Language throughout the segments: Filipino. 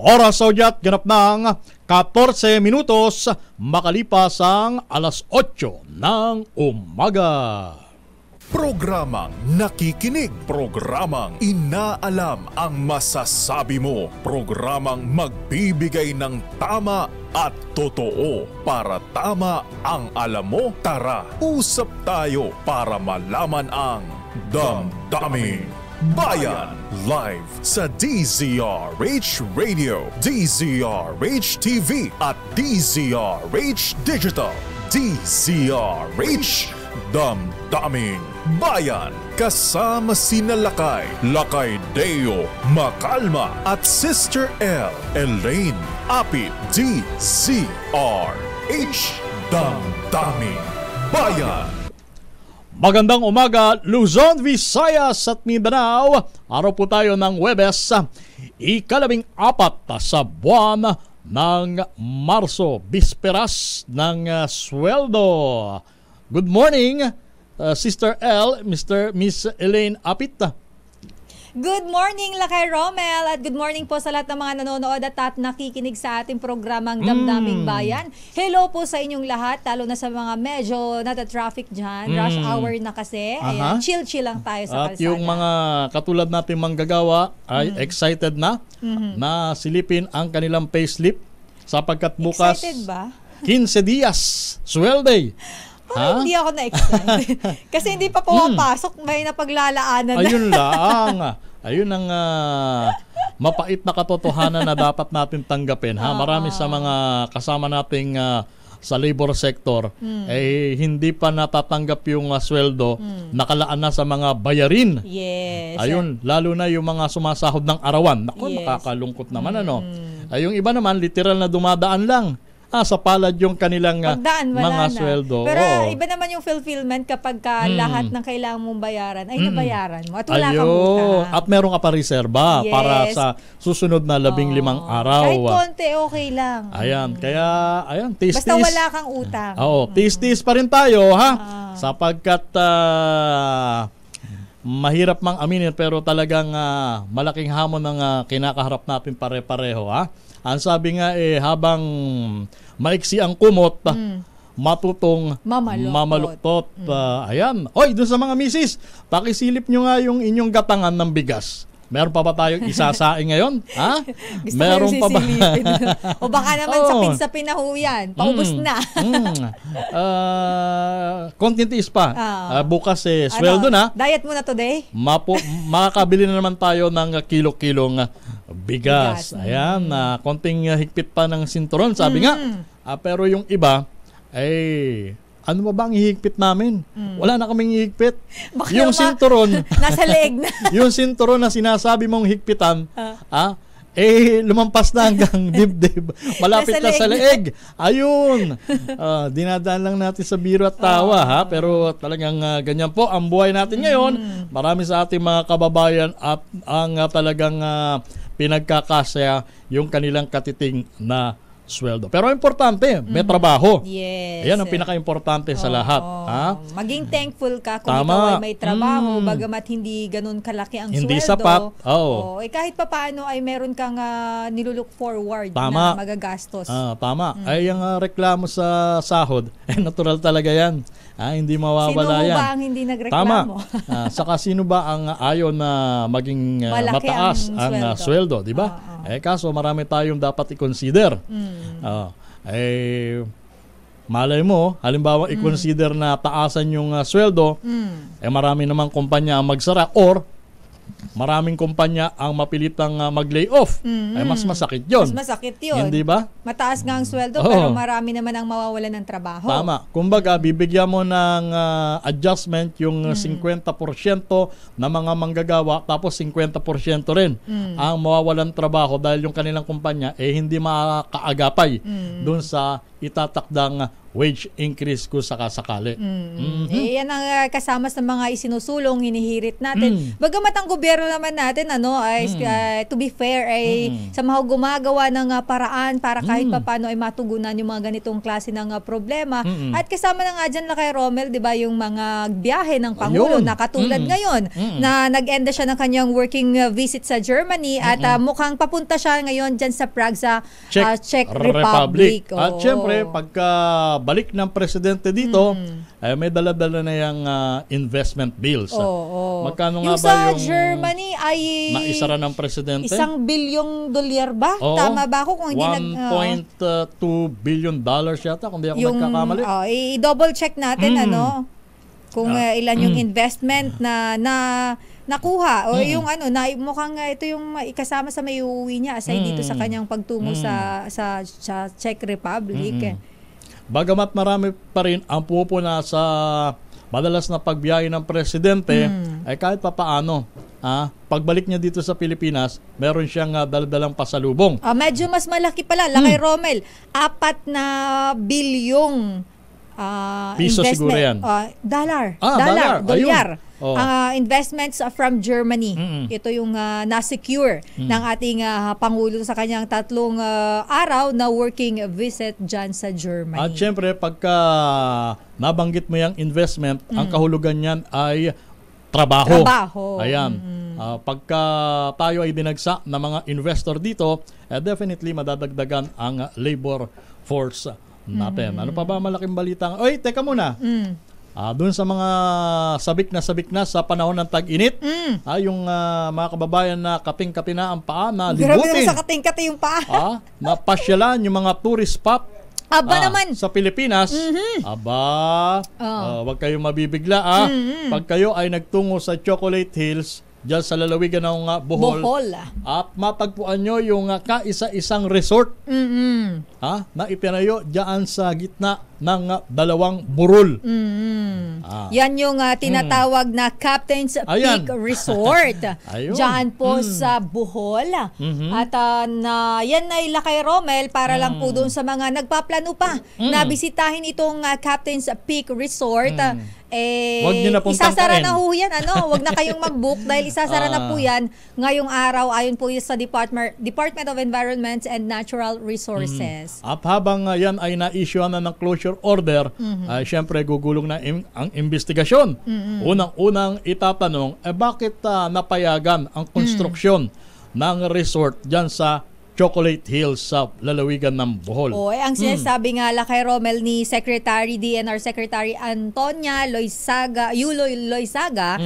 Oras sa udyat, ganap ng 14 minutos makalipas ang alas 8 ng umaga. Programang nakikinig, programang inaalam ang masasabi mo, programang magbibigay ng tama at totoo para tama ang alam mo. Tara, usap tayo para malaman ang Damdaming Bayan. Live sa DZRH Radio, DZRH TV at DZRH Digital. DZRH Damdaming Bayan. Kasama sina Lakay Deo Macalma at Sister L Elaine Apit. DZRH Damdaming Bayan. Magandang umaga, Luzon, Visayas at Mindanao. Araw po tayo ng Huwebes, ika-14 sa buwan ng Marso, bisperas ng sweldo. Good morning, Sister L, Miss Elaine Apit. Good morning, Lakay Romel, at good morning po sa lahat ng mga nanonood at nakikinig sa ating programang Damdaming Bayan. Hello po sa inyong lahat, lalo na sa mga medyo nata-traffic dyan. Rush hour na kasi. Ayan, chill-chill lang tayo sa kalsada. At yung mga katulad nating manggagawa ay excited na na silipin ang kanilang payslip sapagkat bukas excited ba? 15 dias, swelday. Hindi ako na-excited. Kasi hindi pa pumapasok, may napaglalaanan na. Ayun lang. Ayun ang mapait na katotohanan na dapat natin tanggapin. Marami sa mga kasama nating sa labor sector hindi pa natatanggap yung sweldo, nakalaan na sa mga bayarin. Yes. Ayun, lalo na yung mga sumasahod ng arawan. Naku, nakakalungkot naman yung iba naman literal na dumadaan lang. Sa palad yung kanilang mga sweldo. Pero iba naman yung fulfillment kapag lahat ng kailangan mong bayaran ay nabayaran mo at wala kang utang. At meron ka pa reserba para sa susunod na 15 araw. Kahit konti, okay lang. Ayan, kaya tis-tis. Basta wala kang utang. Tis-tis pa rin tayo, sapagkat mahirap mang aminin pero talagang malaking hamon ang kinakaharap natin pare-pareho. Ang sabi nga habang maiksi ang kumot, matutong mamaluktot. Ayan. Oy, dun sa mga misis, pakisilip nyo nga yung inyong gatangan ng bigas. Meron pa ba tayong isasaing ngayon? Gusto meron pa ba? O baka naman sapin-sapin na ho yan. Paubos na. Kontintis pa. Bukas sweldo na. Diet mo na today? Makakabili na naman tayo ng kilo-kilong bigas. Ayan, konting higpit pa ng sinturon. Sabi nga, pero yung iba, ano ba ang hihigpit namin? Wala na kaming hihigpit. Yung sinturon, nasa leeg na. Yung sinturon na sinasabi mong higpitan, lumampas na hanggang dibdib. Malapit na sa leeg. Ayun. Dinadaan lang natin sa biro at tawa, pero talagang ganyan po ang buhay natin ngayon. Marami sa ating mga kababayan at ang talagang pinagkakasya yung kanilang katiting na sweldo. Pero importante, may trabaho. Yes. Ayan ang pinaka-importante sa lahat. Maging thankful ka kung ikaw ay may trabaho, bagamat hindi ganun kalaki ang hindi sweldo. Sapat. Kahit papaano ay meron kang nilulook forward na magagastos. Tama. Ay ang reklamo sa sahod, natural talaga yan. Hindi mawawala yan. Sino ba ang hindi nagreklamo? Tama. Saka sino ba ang ayaw na maging mataas ang sweldo, di ba? Kaso marami tayong dapat i-consider. Malay mo, halimbawa i-consider na taasan yung sweldo, marami namang kumpanya ang magsara or maraming kumpanya ang mapilitang mag-lay off. Mas masakit yun. Mas masakit yun. Hindi ba? Mataas nga ang sweldo pero marami naman ang mawawalan ng trabaho. Tama. Kumbaga, bibigyan mo ng adjustment yung 50% na mga manggagawa tapos 50% rin ang mawawalan trabaho dahil yung kanilang kumpanya hindi makakaagapay dun sa itatakdang wage increase kung sakasakali. Yan ang kasama sa mga isinusulong, hinihirit natin. Bagamat ang gobyerno naman natin, ay, to be fair, ay sa mga gumagawa ng paraan para kahit papaano ay matugunan yung mga ganitong klase ng problema. At kasama na nga dyan kay Romel, di ba, yung mga biyahe ng Pangulo na katulad ngayon na nag-end siya ng kanyang working visit sa Germany at mukhang papunta siya ngayon dyan sa Prague sa Czech Republic. At syempre, pagka balik ng presidente dito, ay may dala-dala na yung investment bills. Magkano nga yung ba sa yung Germany ay naisara ng presidente? $1 bilyong ba? Tama ba ako kung hindi $1.2 billion yata kung di ako nagkakamali. I-double check natin kung ilan yung investment na nakuha o yung na mukhang ito yung kasama sa may uuwi niya aside dito sa kanyang pagtungo sa Czech Republic. Bagamat marami pa rin ang pupuna sa madalas na pagbiyahe ng presidente, ay kahit papaano, pagbalik niya dito sa Pilipinas, meron siyang daladalang pasalubong. Medyo mas malaki pala, kay Romel, 4 na bilyong piso siguro yan. Dolyar. Investments from Germany. Ito yung na-secure ng ating Pangulo sa kanyang 3 araw na working visit dyan sa Germany. At syempre, pagka nabanggit mo yung investment, ang kahulugan niyan ay trabaho. Ayan. Pagka tayo ay dinagsa ng mga investor dito, definitely madadagdagan ang labor force natin. Ano pa ba malaking balita? Oy, teka muna. Doon sa mga sabik na sa panahon ng tag-init, yung mga kababayan na kating-kati na ang paa na libutin. Grabe na sa kating-kati yung paa. Napasyalan yung mga tourist spot naman sa Pilipinas. Wag kayong mabibigla. Pag kayo ay nagtungo sa Chocolate Hills, dyan sa lalawigan ng Bohol. At matagpuan nyo yung kaisa-isang resort na itinayo dyan sa gitna ng 2 burol. Yan yung tinatawag na Captain's Peak Resort. Dyan po sa Bohol. At yan ay lakay Romel para lang po doon sa mga nagpaplano pa na bisitahin itong Captain's Peak Resort. Wag niyo na pong isasara tangkain. na ho yan. Wag na kayong mag-book dahil isasara na po yan ngayong araw ayon po sa Department of Environment and Natural Resources. At habang yan ay na-issue na ng closure order, syempre gugulong na ang investigasyon. Unang-unang itatanong, bakit napayagan ang konstruksyon ng resort dyan sa Chocolate Hills sa lalawigan ng Bohol? Ang sinasabi nga kay Romel ni DNR Secretary Antonia Yuloy Loizaga,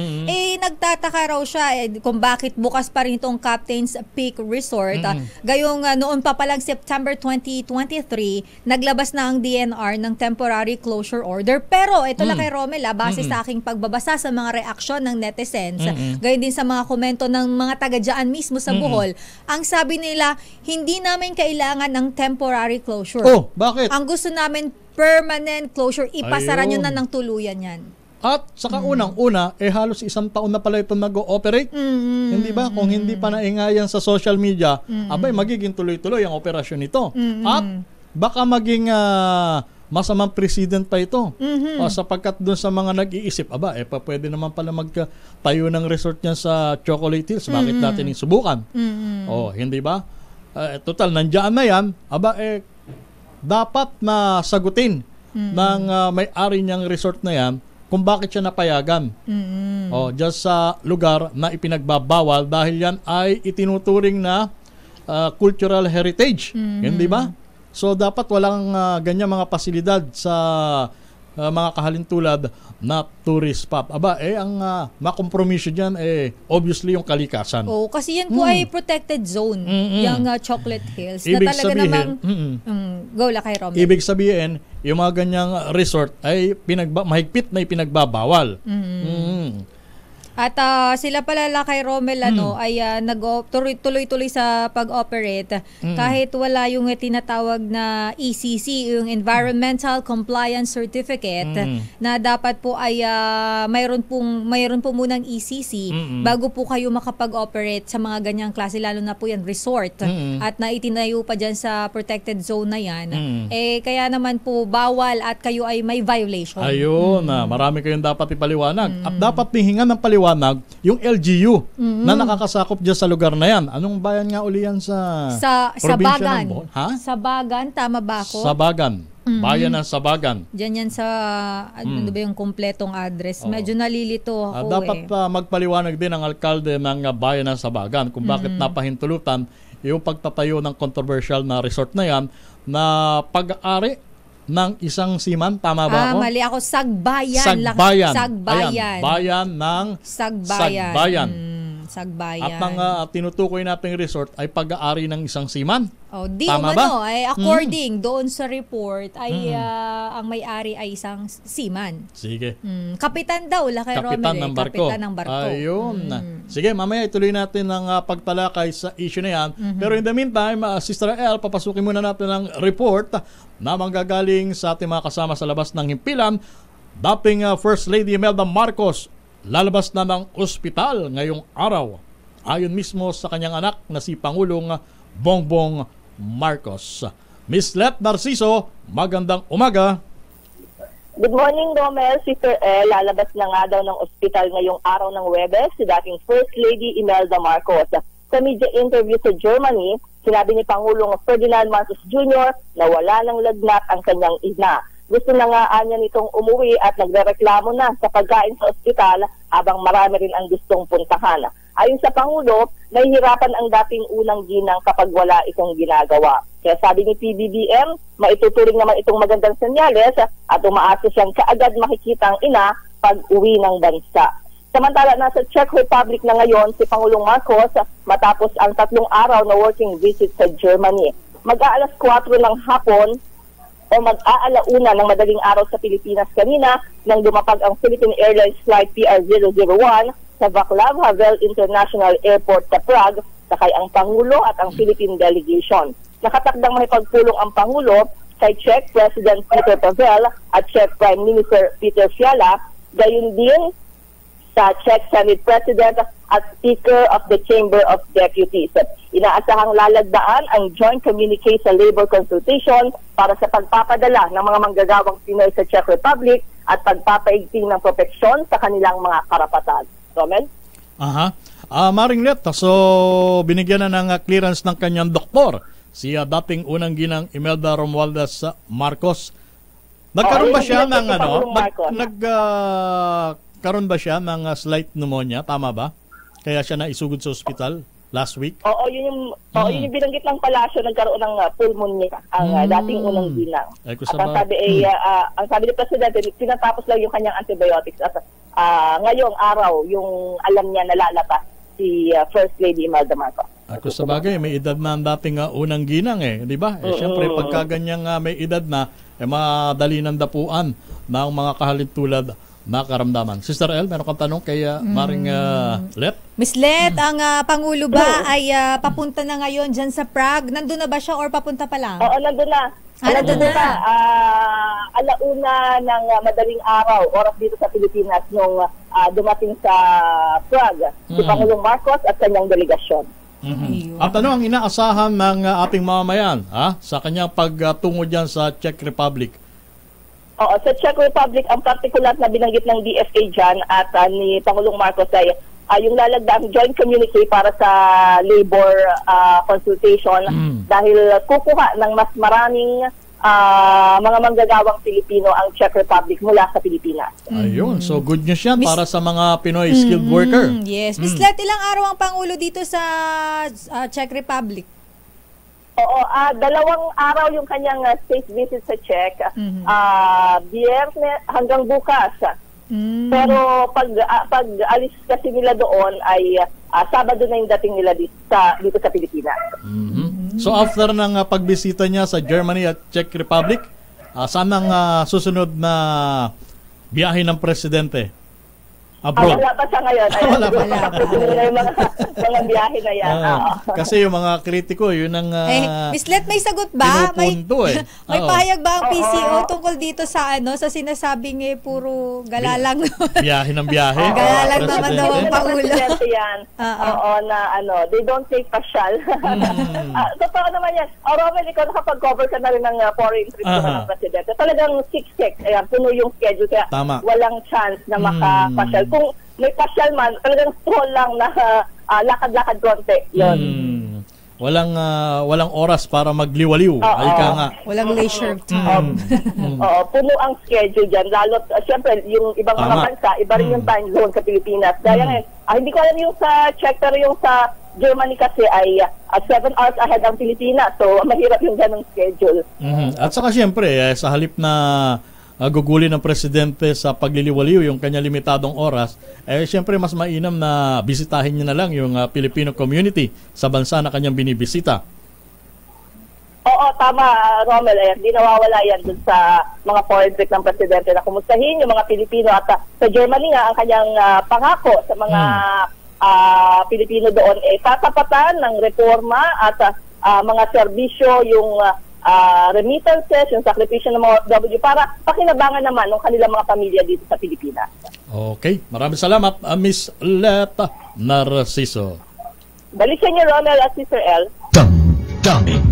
nagtataka raw siya kung bakit bukas pa rin itong Captain's Peak Resort. Gayong noon pa palang September 2023, naglabas na ang DNR ng temporary closure order. Pero ito kay Romel, base sa aking pagbabasa sa mga reaksyon ng netizens, gayon din sa mga komento ng mga taga-dyan mismo sa Bohol, ang sabi nila, hindi namin kailangan ng temporary closure. Bakit? Ang gusto namin, permanent closure. Ipasara nyo na ng tuluyan yan. At saka unang-una, halos 1 taon na pala ito nag-ooperate. Hindi ba? Kung hindi pa naingayan sa social media, magiging tuloy-tuloy ang operasyon nito. At baka maging masamang president pa ito. Sapagkat doon sa mga nag-iisip, pwede naman pala magtayo ng resort niyan sa Chocolate Hills. Bakit natin subukan? Hindi ba? Total, nandiyan na yan. Dapat na sagutin ng may-ari niyang resort na yan kung bakit siya napayagan. Dyan sa lugar na ipinagbabawal dahil yan ay itinuturing na cultural heritage. Hindi ba? So dapat walang ganyan mga pasilidad sa mga kahalintulad na tourist spot. Ang makompromiso dyan, obviously yung kalikasan. Kasi yan po ay protected zone, yung Chocolate Hills. Ibig na talaga sabihin, namang, go lakay Romel. Ibig sabihin, yung mga ganyang resort ay mahigpit na ipinagbabawal. At sila pala Lakay Romel ay tuloy-tuloy sa pag-operate kahit wala yung tinatawag na ECC, yung Environmental Compliance Certificate na dapat po ay mayroon po munang ECC bago po kayo makapag-operate sa mga ganyang klase, lalo na po yan resort at naitinayo pa dyan sa protected zone na yan. Kaya naman po bawal at kayo ay may violation. Ayun, marami kayong dapat ipaliwanag. At dapat hihingan ng paliwanag yung LGU na nakakasakop dyan sa lugar na yan. Anong bayan nga uli yan sa probinsya Sabagan. ng Bohol? Ha? Sabagan, tama ba ako? Sabagan. Bayan ng Sabagan. Diyan yan sa, ano ba yung kumpletong address? Medyo nalilito ako dapat magpaliwanag din ang alkalde ng bayan ng Sabagan kung bakit napahintulutan yung pagtatayo ng controversial na resort na yan na pag-aari ng isang seaman, tama ba ako? Mali ako. Sagbayan. Sagbayan. Sagbayan. Ayan, bayan ng Sagbayan. Sagbayan. Sagbayan. At ang tinutukoy nating resort ay pag-aari ng isang seaman. Tama ba? According doon sa report ay ang may-ari ay isang seaman. Sige. Kapitan daw, Lakay Romel. Kapitan ng barko. Kapitan ng barko. Ayun. Sige, mamaya ituloy natin ang pagtalakay sa issue na yan. Pero in the meantime, Sister El, papasukin muna natin ang report na manggagaling sa ating mga kasama sa labas ng himpilan. Dating First Lady Imelda Marcos lalabas na ng ospital ngayong araw. Ayon mismo sa kanyang anak na si Pangulong Bongbong Marcos. Miss Let Narciso, magandang umaga. Good morning, Romel. Sister El, lalabas na nga daw ng ospital ngayong araw ng Huwebes si dating First Lady Imelda Marcos. Sa media interview sa Germany, sinabi ni Pangulong Ferdinand Marcos Jr. na wala ng lagnat ang kanyang ina. Gusto na nga anya nitong umuwi at nagrereklamo na sa pagkain sa ospital habang marami rin ang gustong puntahan. Ayon sa Pangulo, nahihirapan ang dating unang ginang kapag wala itong ginagawa. Kaya sabi ni PBBM, maituturing naman itong magandang senyales at umaasa siyang kaagad makikita ang ina pag uwi ng bansa. Samantala, nasa Czech Republic na ngayon si Pangulong Marcos matapos ang 3 araw na working visit sa Germany. Mag-aalas 4 ng hapon o mag-aalauna ng madaling araw sa Pilipinas kanina nang dumapag ang Philippine Airlines Flight PR001 sa Václav Havel International Airport sa Prague, sakay ang Pangulo at ang Philippine delegation. Nakatakdang makipagpulong ang Pangulo kay Czech President Petr Pavel at Czech Prime Minister Peter Fiala, gayon din sa Czech Senate President at Speaker of the Chamber of Deputies. Inaasahang lalagdaan ang joint communique sa labor consultation para sa pagpapadala ng mga manggagawang Pinoy sa Czech Republic at pagpapaigting ng proteksyon sa kanilang mga karapatan. Roman? Maring Let, so binigyan na ng clearance ng kanyang doktor, si dating unang ginang Imelda Romualdez Marcos. Nagkaroon ba siya ng karon ba siya ng slight pneumonia, tama ba? Kaya siya naisugod sa ospital last week? Oo, yun yung binanggit ng palasyo, nagkaroon ng pulmonya ang dating unang ginang. At ang sabi ni Presidente, tinatapos lang yung kanyang antibiotics at ngayong araw yung alam niya na lalabas si First Lady Imelda Marcos. Ako sa bagay, may edad na ang dating unang ginang di ba? Siyempre, pagka ganyang may edad na, madali ng dapuan ng mga kahalintulad na karamdaman. Sister El, meron kang tanong kay Maring Let? Miss Let, ang Pangulo ba ay papunta na ngayon dyan sa Prague? Nandun na ba siya or papunta pa lang? Oo, nandun na. Nandun na. Alauna ng madaling araw, oras dito sa Pilipinas, nung dumating sa Prague, si Pangulong Marcos at kanyang delegasyon. At ano ang inaasahan ng ating mamamayan sa kanyang pagtungo dyan sa Czech Republic? Oo, sa Czech Republic, ang particular na binanggit ng DFA dyan at ni Pangulong Marcos ay yung lalagdang joint communique para sa labor consultation dahil kukuha ng mas maraming mga manggagawang Pilipino ang Czech Republic mula sa Pilipinas. Ayun, so good news yan para sa mga Pinoy skilled worker. Yes. Miss Let, ilang araw ang Pangulo dito sa Czech Republic? Oo, 2 araw yung kanyang state visit sa Czech. Biyernes hanggang bukas. Pero pag alis kasi nila doon ay Sabado na yung dating nila dito sa Pilipinas. So after ng pagbisita niya sa Germany at Czech Republic, saan ang susunod na biyahe ng presidente? Abroad. Wala pa siya ngayon. Ayan, Wala pa. siguro na yung mga biyahe na yan. Oo. Kasi yung mga kritiko, yun ang Miss Let, may sagot ba? pinupunto eh. May Oo. pahayag ba ang PCO tungkol dito sa sa sinasabing puro galalang? Biyahe ng biyahe. Galalang naman Presidente. daw ang paulo. Presidente yan. Oo, na they don't take pasyal. Totoo naman yan. Romel, ikaw nakapag-cover ka na rin ng foreign trip ng Presidente. Talagang siksik. Ayan, puno yung schedule. Kaya Tama. walang chance na makapasyal. Kung may pasyal man, talagang stroll lang na lakad-lakad konti. Yun. Walang oras para magliwaliw. Ay ka nga. Walang leisure time. Oo, puno ang schedule dyan. Lalo, siyempre, yung ibang mga Tama. bansa, iba rin yung time zone sa Pilipinas. Kaya ngayon, hindi ko alam yung sa Czech, pero yung sa Germany kasi ay 7 hours ahead ang Pilipinas. So, mahirap yung ganong schedule. At saka siyempre, sa halip na gugulin ng presidente sa pagliliwaliw yung kanya limitadong oras, siyempre mas mainam na bisitahin niya na lang yung Filipino community sa bansa na kanyang binibisita. Oo, tama, Romel. Di nawawala yan dun sa mga foreign trip ng presidente na kumustahin yung mga Pilipino. At sa Germany nga, ang kanyang pangako sa mga Pilipino doon tatapatan ng reforma at mga serbisyo, yung remittances, yung sakripisyo ng mga OFW para pakinabangan naman ng kanilang mga pamilya dito sa Pilipinas. Okay, maraming salamat, Miss Leta Narciso. Balik sa inyo, Romel at Sister L. Damdaming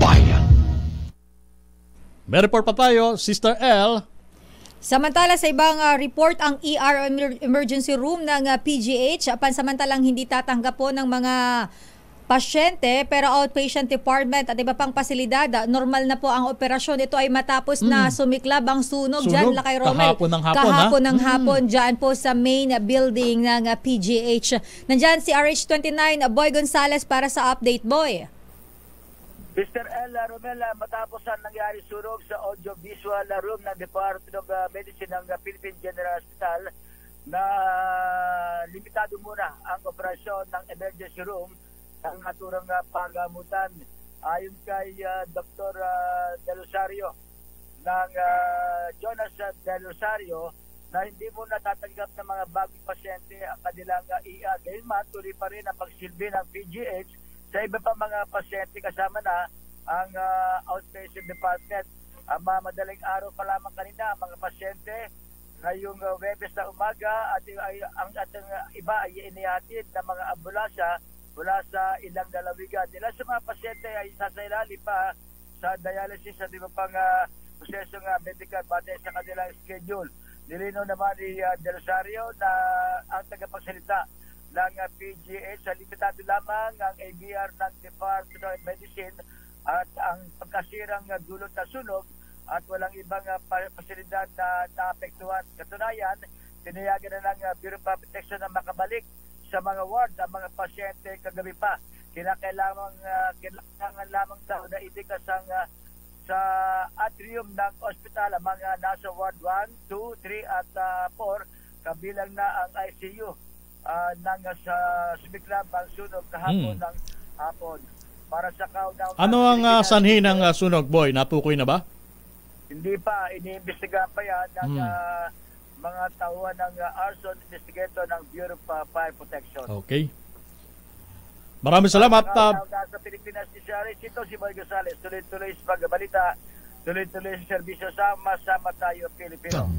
Bayan. May report pa tayo, Sister L. Samantala sa ibang report, ang ER emergency room ng PGH pansamantalang hindi tatanggap po ng mga pasyente, pero outpatient department at iba pang pasilidad, normal na po ang operasyon. Ito ay matapos na sumiklab ang sunog dyan, Lakay Romel. Kahapon ng hapon dyan po sa main building ng PGH. Nandyan si RH29 Boy Gonzales para sa update, Boy. Mr. L. Romel, matapos ang nangyari sunog sa audiovisual room ng Department of Medicine ng Philippine General Hospital na limitado muna ang operasyon ng emergency room ang naturang pagamutan. Ayon kay Dr. Del Rosario ng Jonas Del Rosario na hindi mo natatanggap ng mga bagong pasyente ang kanilang ER. Gayunman, tuloy pa rin ang pagsilbi ng PGH sa iba pa mga pasyente kasama na ang outpatient department. Madaling araw pa lamang kanina ang mga pasyente ngayong Webes na umaga at ang iba ay inihatid ng mga ambulansya mula sa ilang lalawigan. Ilan sa mga pasyente ay sasailalim pa sa dialysis at iba pang prosesong medical batay sa kanilang schedule. Nilino naman ni Del Rosario na ang tagapagsalita ng PGH sa limitado lamang ang ABR ng Department of Medicine at ang pagkasirang dulot na sunog at walang ibang pasilidad na naapektuhan. Katunayan, tinayagan na ng Bureau of Protection na makabalik sa mga ward ang mga pasyente kagabi pa. Kailangan lamang daw na itigasang sa atrium ng ospital ang mga nasa ward 1, 2, 3 at 4 kabilang na ang ICU nang sa sumiklab ang sunog kahapon ng hapon. Para sa kaunang Ano ang sanhi ng sunog, Boy? Natukoy na ba? Hindi pa, iniimbestigahan pa yan ng mga tauhan ng arson investigator ng Bureau of Fire Protection. Okay. Maraming salamat. Sa Pilipinas si Sharis, ito si Boy Gonzales. Tuloy-tuloy sa pagbalita, tuloy-tuloy sa serbisyo. Sama-sama tayo, Pilipino.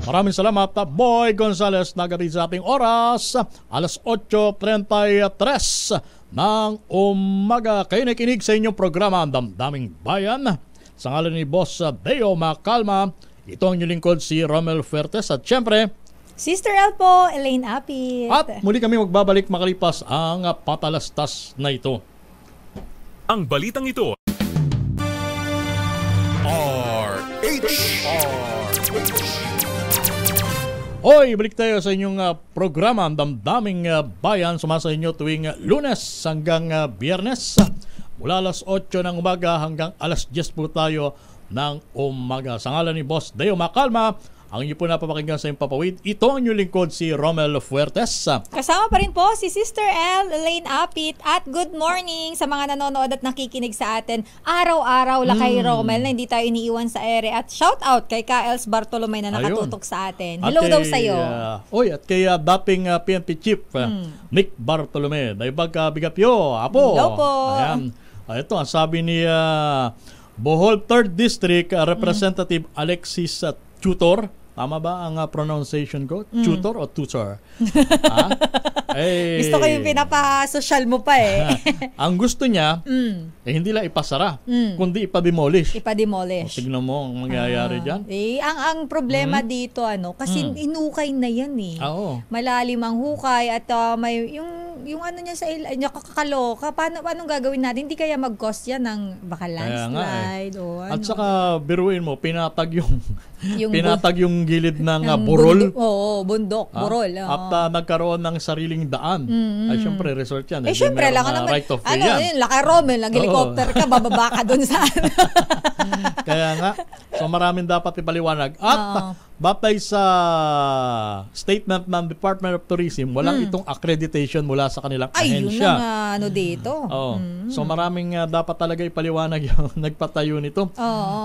Maraming salamat, Boy Gonzales. Nagarin sa ating oras, alas 8:33 ng umaga. Kayo nakikinig sa inyong programa, Ang Damdaming Bayan. Sa ngalan ni Boss Deo Macalma, ito ang inyong lingkod si Romel Fuertes at syempre, Sister L po, Elaine Apit. at muli kami magbabalik makalipas ang patalastas na ito. Ang balitang ito. Hoy, balik tayo sa inyong programa, Ang Damdaming Bayan. Sumasa inyo tuwing Lunes hanggang Biyernes. Mula alas 8 ng umaga hanggang alas 10 po tayo ng umaga. Sa ngalan ni Boss Deo Macalma Ang inyo po napapakinggan sa Impapawid. Ito ang inyong lingkod, si Romel Fuertes. Kasama pa rin po si Sister L, Elaine Apit, at good morning sa mga nanonood at nakikinig sa atin araw-araw kay Romel na hindi tayo iniiwan sa ere. At shout out kay K.Els Bartolome na nakatutok sa atin. Hello daw sa'yo. At kay dating PNP Chief, Nick Bartolome. Naibag bigapyo, apo. Hello po. Ayan. Ito, ang sabi ni Bohol 3rd District Representative Alexis Tutor. Tama ba ang pronunciation ko? Tutor o tutor? Gusto ko yung pinapa-social mo pa eh. Ang gusto niya, hindi lang ipasara, kundi ipa-demolish. Ipa-demolish. Tignan mo ang mangyayari dyan. Ang problema dito, kasi inukay na yan eh. Oo. Malalim ang hukay at may yung ano niya sa nakakaloka. Paano gagawin natin? Hindi kaya mag-cost yan ng baka landslide o ano. At saka biruin mo, pinatag yung gilid ng Bundok, burol. bundok, burol. At nagkaroon ng sariling daan. Ay, syempre, resort yan. Syempre, lang naman. Right of way yan. Laki Romel, nag-helicopter ka, bababa ka dun sa ano. Kaya nga, so maraming dapat ipaliwanag. At batay sa statement ng Department of Tourism, walang itong accreditation mula sa kanilang ahensya. Yun ang dito. So maraming dapat talaga ipaliwanag yung nagpatayo nito.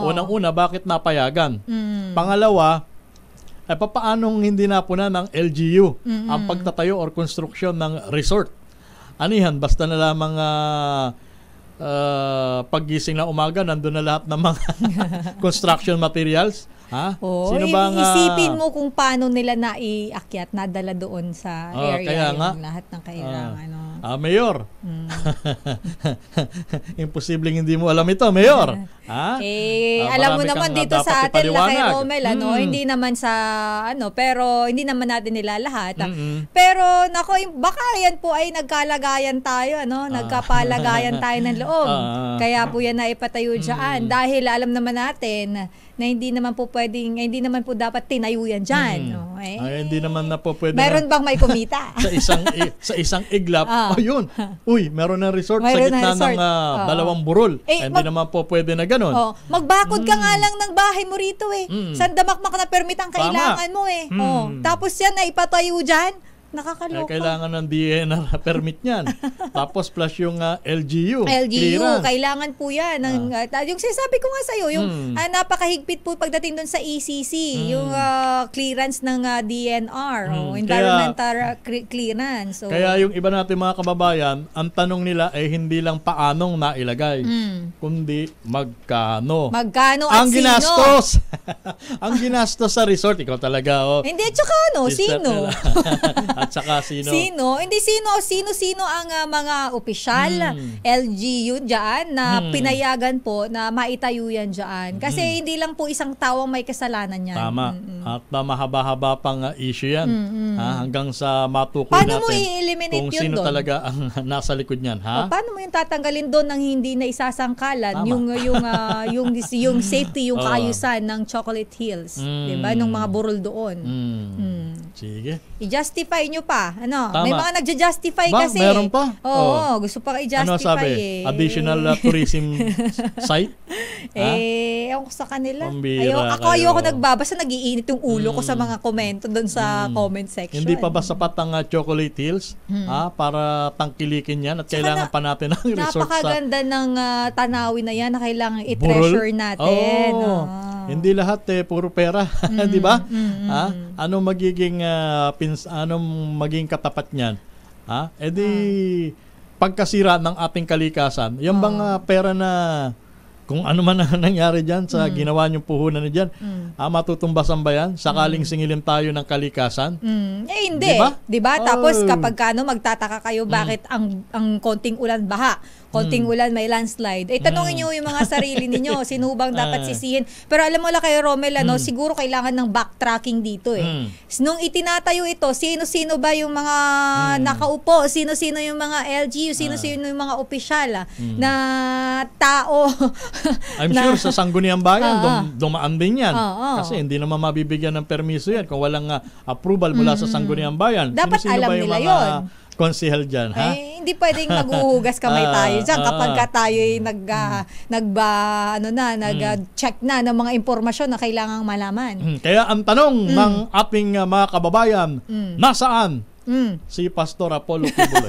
Unang-una, bakit napayagan? Pangalawa, papaanong hindi napuna ng LGU ang pagtatayo or construction ng resort? Anihan, basta na lamang paggising na umaga, nandun na lahat ng mga construction materials. Sino bang isipin mo kung paano nila naiakyat, nadala doon sa area yung lahat ng kailangan. Mayor. Imposibleng hindi mo alam ito, Mayor. Alam mo naman dito sa atin kay Romel, hindi naman sa pero hindi naman natin nila lahat. Pero nako, baka yan po ay nagkalagayan tayo, nagkapalagayan tayo ng loob. Kaya po yan na ipatayo diyan dahil alam naman natin na hindi naman po dapat tinayo yan diyan. Hindi naman na po pwede. Meron bang may kumita? sa isang iglap, ayun. Uy, meron ng resort sa gitna ng dalawang burol. Hindi naman po pwede na ganun. Magbakod ka nga lang ng bahay mo rito eh. Sandamakmak na permit ang kailangan mo eh. Tapos yan na ipatayo diyan. Nakakaloka. Kailangan ng DNR permit niyan. Tapos plus yung LGU. Kailangan po yan. Yung sinasabi ko nga sa'yo, yung napakahigpit po pagdating doon sa ECC, yung clearance ng DNR, environmental clearance. Kaya yung iba natin mga kababayan, ang tanong nila ay hindi lang paanong nailagay, kundi magkano. Magkano at ang ginastos. Ang ginastos sa resort, ikaw talaga. Hindi, tsaka sino? At saka sino? Hindi sino ang mga opisyal, LGU dyan na pinayagan po na maitayo yan dyan. Kasi hindi lang po isang tao may kasalanan yan. Tama. At mahaba-haba pang issue yan. Hanggang sa matukoy natin. Paano mo i-eliminate kung sino talaga ang nasa likod niyan. Paano mo yung tatanggalin doon ng hindi na isasangkalan yung safety, yung kaayusan ng Chocolate Hills, 'di ba? Nung mga burol doon. Sige. I-justify nyo pa. May mga nagja-justify kasi. Meron pa? Gusto pa i-justify. Ano sabi? Additional tourism site? Ewan ko sa kanila. Ayoko nagbabasa, nagiinit yung ulo ko sa mga komento doon sa comment section. Hindi pa ba sapat ang Chocolate Hills para tangkilikin yan at kailangan pa natin ng resort napakaganda ng tanawin na yan na kailangan i-treasure natin. Hindi lahat puro pera, di ba? Anong maging katapat niyan? Pagkasira ng ating kalikasan, yung bang pera na kung ano man ang nangyari dyan sa ginawa niyong puhunan na dyan, matutumbasan ba yan? Sakaling singilin tayo ng kalikasan? Hindi. Diba? Tapos kapag magtataka kayo bakit ang konting ulan baha, konting ulan may landslide, tanongin nyo yung mga sarili ninyo, sino bang dapat sisihin. Pero alam mo lang kayo, Romel, siguro kailangan ng backtracking dito eh. Nung itinatayo ito, sino-sino ba yung mga nakaupo, sino-sino yung mga LGU, sino-sino yung mga opisyal na tao I'm sure sa Sangguniang Bayan, Oo. dumaan din yan. Oo. Kasi hindi naman mabibigyan ng permiso yan kung walang approval mula sa Sangguniang Bayan. Dapat Sino-sino alam ba yung nila mga yun. konsehal dyan, ha? Eh, hindi pwedeng maghuhugas kamay tayo dyan kapag ka tayo nag-check na ng mga impormasyon na kailangang malaman. Kaya ang tanong ng ating mga kababayan, nasaan si Pastor Apollo Kibuloy?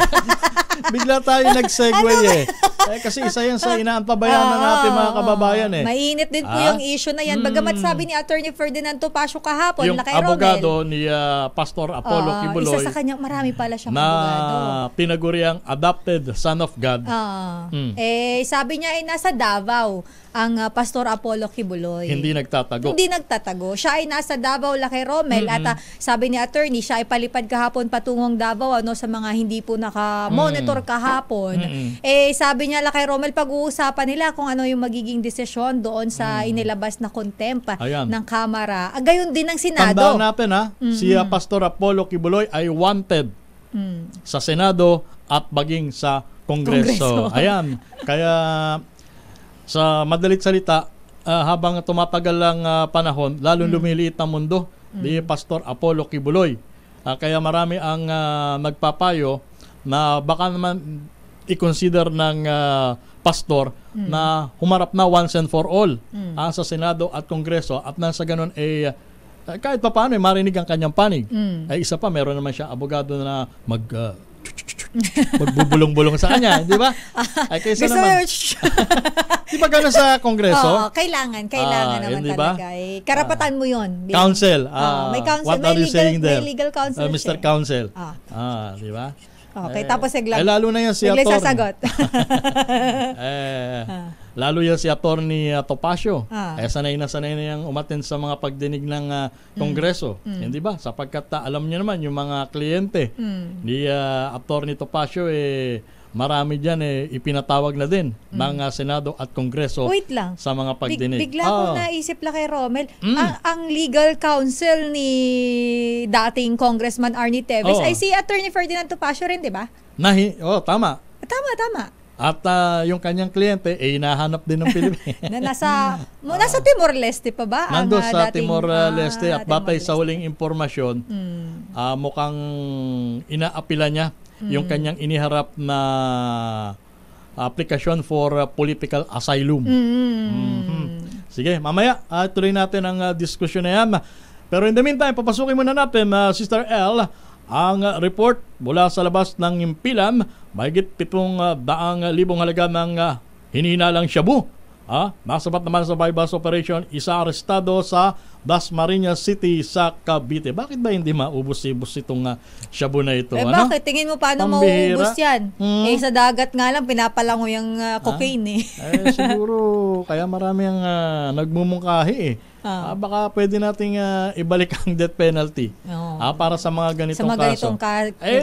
Bigla tayo nag-segue kasi isa yan sa inaantabayan ng ating mga kababayan Mainit din po yung issue na yan. Bagamat sabi ni Attorney Ferdinand Topacio kahapon, yung Lakay abogado ni Pastor Apollo Kibuloy, isa sa kanyang marami pala siyang na abogado. pinaguriang adopted son of God. Sabi niya ay nasa Davao ang Pastor Apollo Kibuloy. Hindi nagtatago. Hindi nagtatago. Siya ay nasa Davao, Lakay Romel, at sabi ni attorney, siya ay palipad kahapon patungong Davao sa mga hindi po naka-monitor kahapon. Sabi niya, Lakay Romel, pag-uusapan nila kung ano yung magiging desisyon doon sa inilabas na contempt ng Kamara. Gayon din ng Senado. Tandaan natin si Pastor Apollo Kibuloy ay wanted sa Senado at maging sa Kongreso. Ayan. Kaya sa madalit salita, habang tumatagal ang panahon, lalong lumiliit ang mundo, di Pastor Apollo Kibuloy. Kaya marami ang nagpapayo na baka naman i-consider ng pastor na humarap na once and for all sa Senado at Kongreso, at nasa ganun kahit pa paano marinig ang kanyang panig. Ay isa pa, meron naman siya abogado na magbubulong-bulong sa kanya, di ba? Ay kaysa naman. Di ba gano'n sa Kongreso? Oo, kailangan naman diba? talaga. Karapatan mo yun. Counsel. May counsel. What are you saying there? May legal counsel Mr. siya. Counsel. Di ba? Okay, tapos lalo na yan si Atty. Atty. sasagot. Lalo yan si Atty. Topacio. Sanay na yung umattend sa mga pagdinig ng Kongreso. Hindi ba? Sapagkat alam niyo naman yung mga kliyente ni Atty. Topacio, marami dyan ipinatawag na din ng Senado at Kongreso. Wait lang. Sa mga pagdinig. Bigla ko naisip lang kay Romel, ang legal counsel ni dating Congressman Arnie Teves ay si Attorney Ferdinand Topacio rin, di ba? Tama. Tama. At yung kanyang kliyente hinahanap din ng Pilipinas. Nasa Timor-Leste pa ba? Nando sa dating, Timor-Leste at batay sa huling impormasyon, mukhang inaapila niya yung kanyang iniharap na application for political asylum. Sige, mamaya tuloy natin ang diskusyon na yan. Pero in the meantime, papasukin muna natin, Sister L, ang report mula sa labas ng impilan. Mahigit 700,000 halaga ng hinihinalang shabu. Nasabat naman sa bypass operation, isa arestado sa Dasmariñas City sa Cavite. Bakit ba hindi maubos-ibos itong shabu na ito? Bakit? Tingin mo paano mauubos yan? Sa dagat nga lang, pinapalango yung cocaine siguro, kaya marami ang nagmumungkahi baka pwede nating ibalik ang death penalty para sa mga ganitong kaso. Sa mga ganitong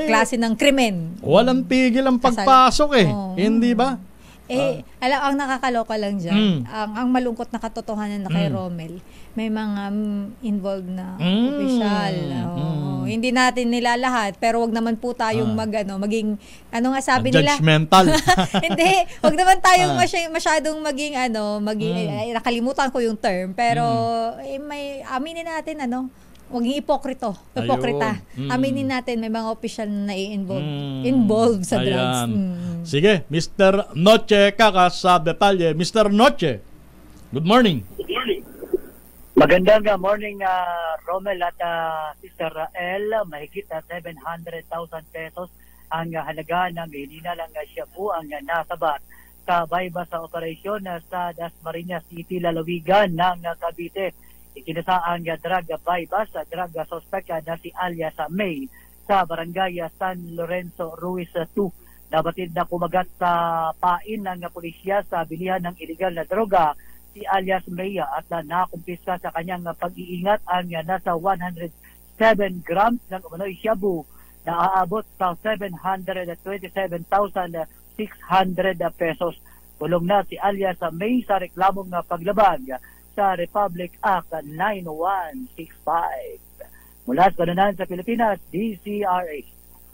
klase ng krimen. Walang tigil ang pagpasok Hindi ba? Alam, ang nakakaloka lang dyan, ang malungkot na katotohanan na kay Romel, may mga involved na opisyal. Hindi natin nila lahat, pero wag naman po tayong maging, ano nga sabi nila? Judgmental. Hindi, wag naman tayong masyadong maging, nakalimutan ko yung term, pero may aminin natin, maging hipokrita. Aminin natin, may mga opisyal na involved sa drugs. Sige, Mr. Noche Kaka sa detalye. Mr. Noche, good morning. Magandang morning, Romel at Sister L. Mahigit 700,000 pesos ang halaga ng hininalang shabu ang nasabat sa bypass sa operasyon sa Dasmariñas City, lalawigan ng Cavite. Ikinasaang drug bypass, drug suspect na si alias May sa barangay San Lorenzo Ruiz 2. Nabatid na kumagat sa pain ng pulisya sa bilihan ng iligal na droga si alias May at nakumpiska sa kanyang pag-iingat ang nasa 107 grams ng umano'y shabu na aabot sa 727,600 pesos. Kulong na si alias May sa reklamong paglabag sa Republic Act 9165. Mula sa Kanunan sa Pilipinas, DCRH.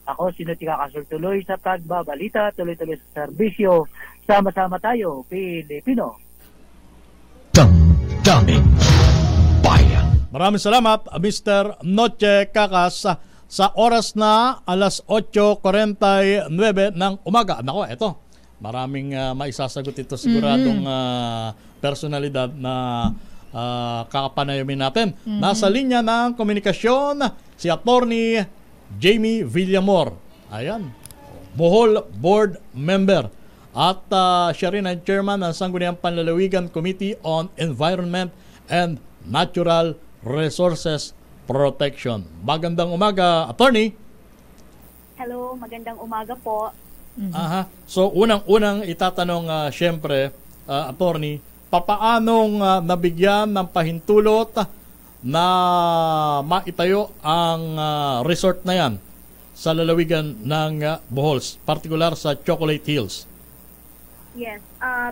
Ako si Nutika Kasultuloy sa pagbabalita, tuloy-tuloy sa serbisyo. Sama-sama tayo, Pilipino. Daming Bayan. Maraming salamat, Mr. Noche Cacas. Sa oras na alas 8:49 ng umaga. Nako, eto. Maraming maisasagot ito siguradong personalidad na kakapanayamin natin. Nasa linya ng komunikasyon si Attorney Jamie Villamor. Ayan. Bohol Board Member. At siya rin ang chairman ng Sangguniang Panlalawigan Committee on Environment and Natural Resources Protection. Magandang umaga, Attorney. Hello, magandang umaga po. Aha. So, unang-unang itatanong, syempre, Attorney, papaanong nabigyan ng pahintulot na maitayo ang resort na yan sa lalawigan ng Bohol, particular sa Chocolate Hills? Yes,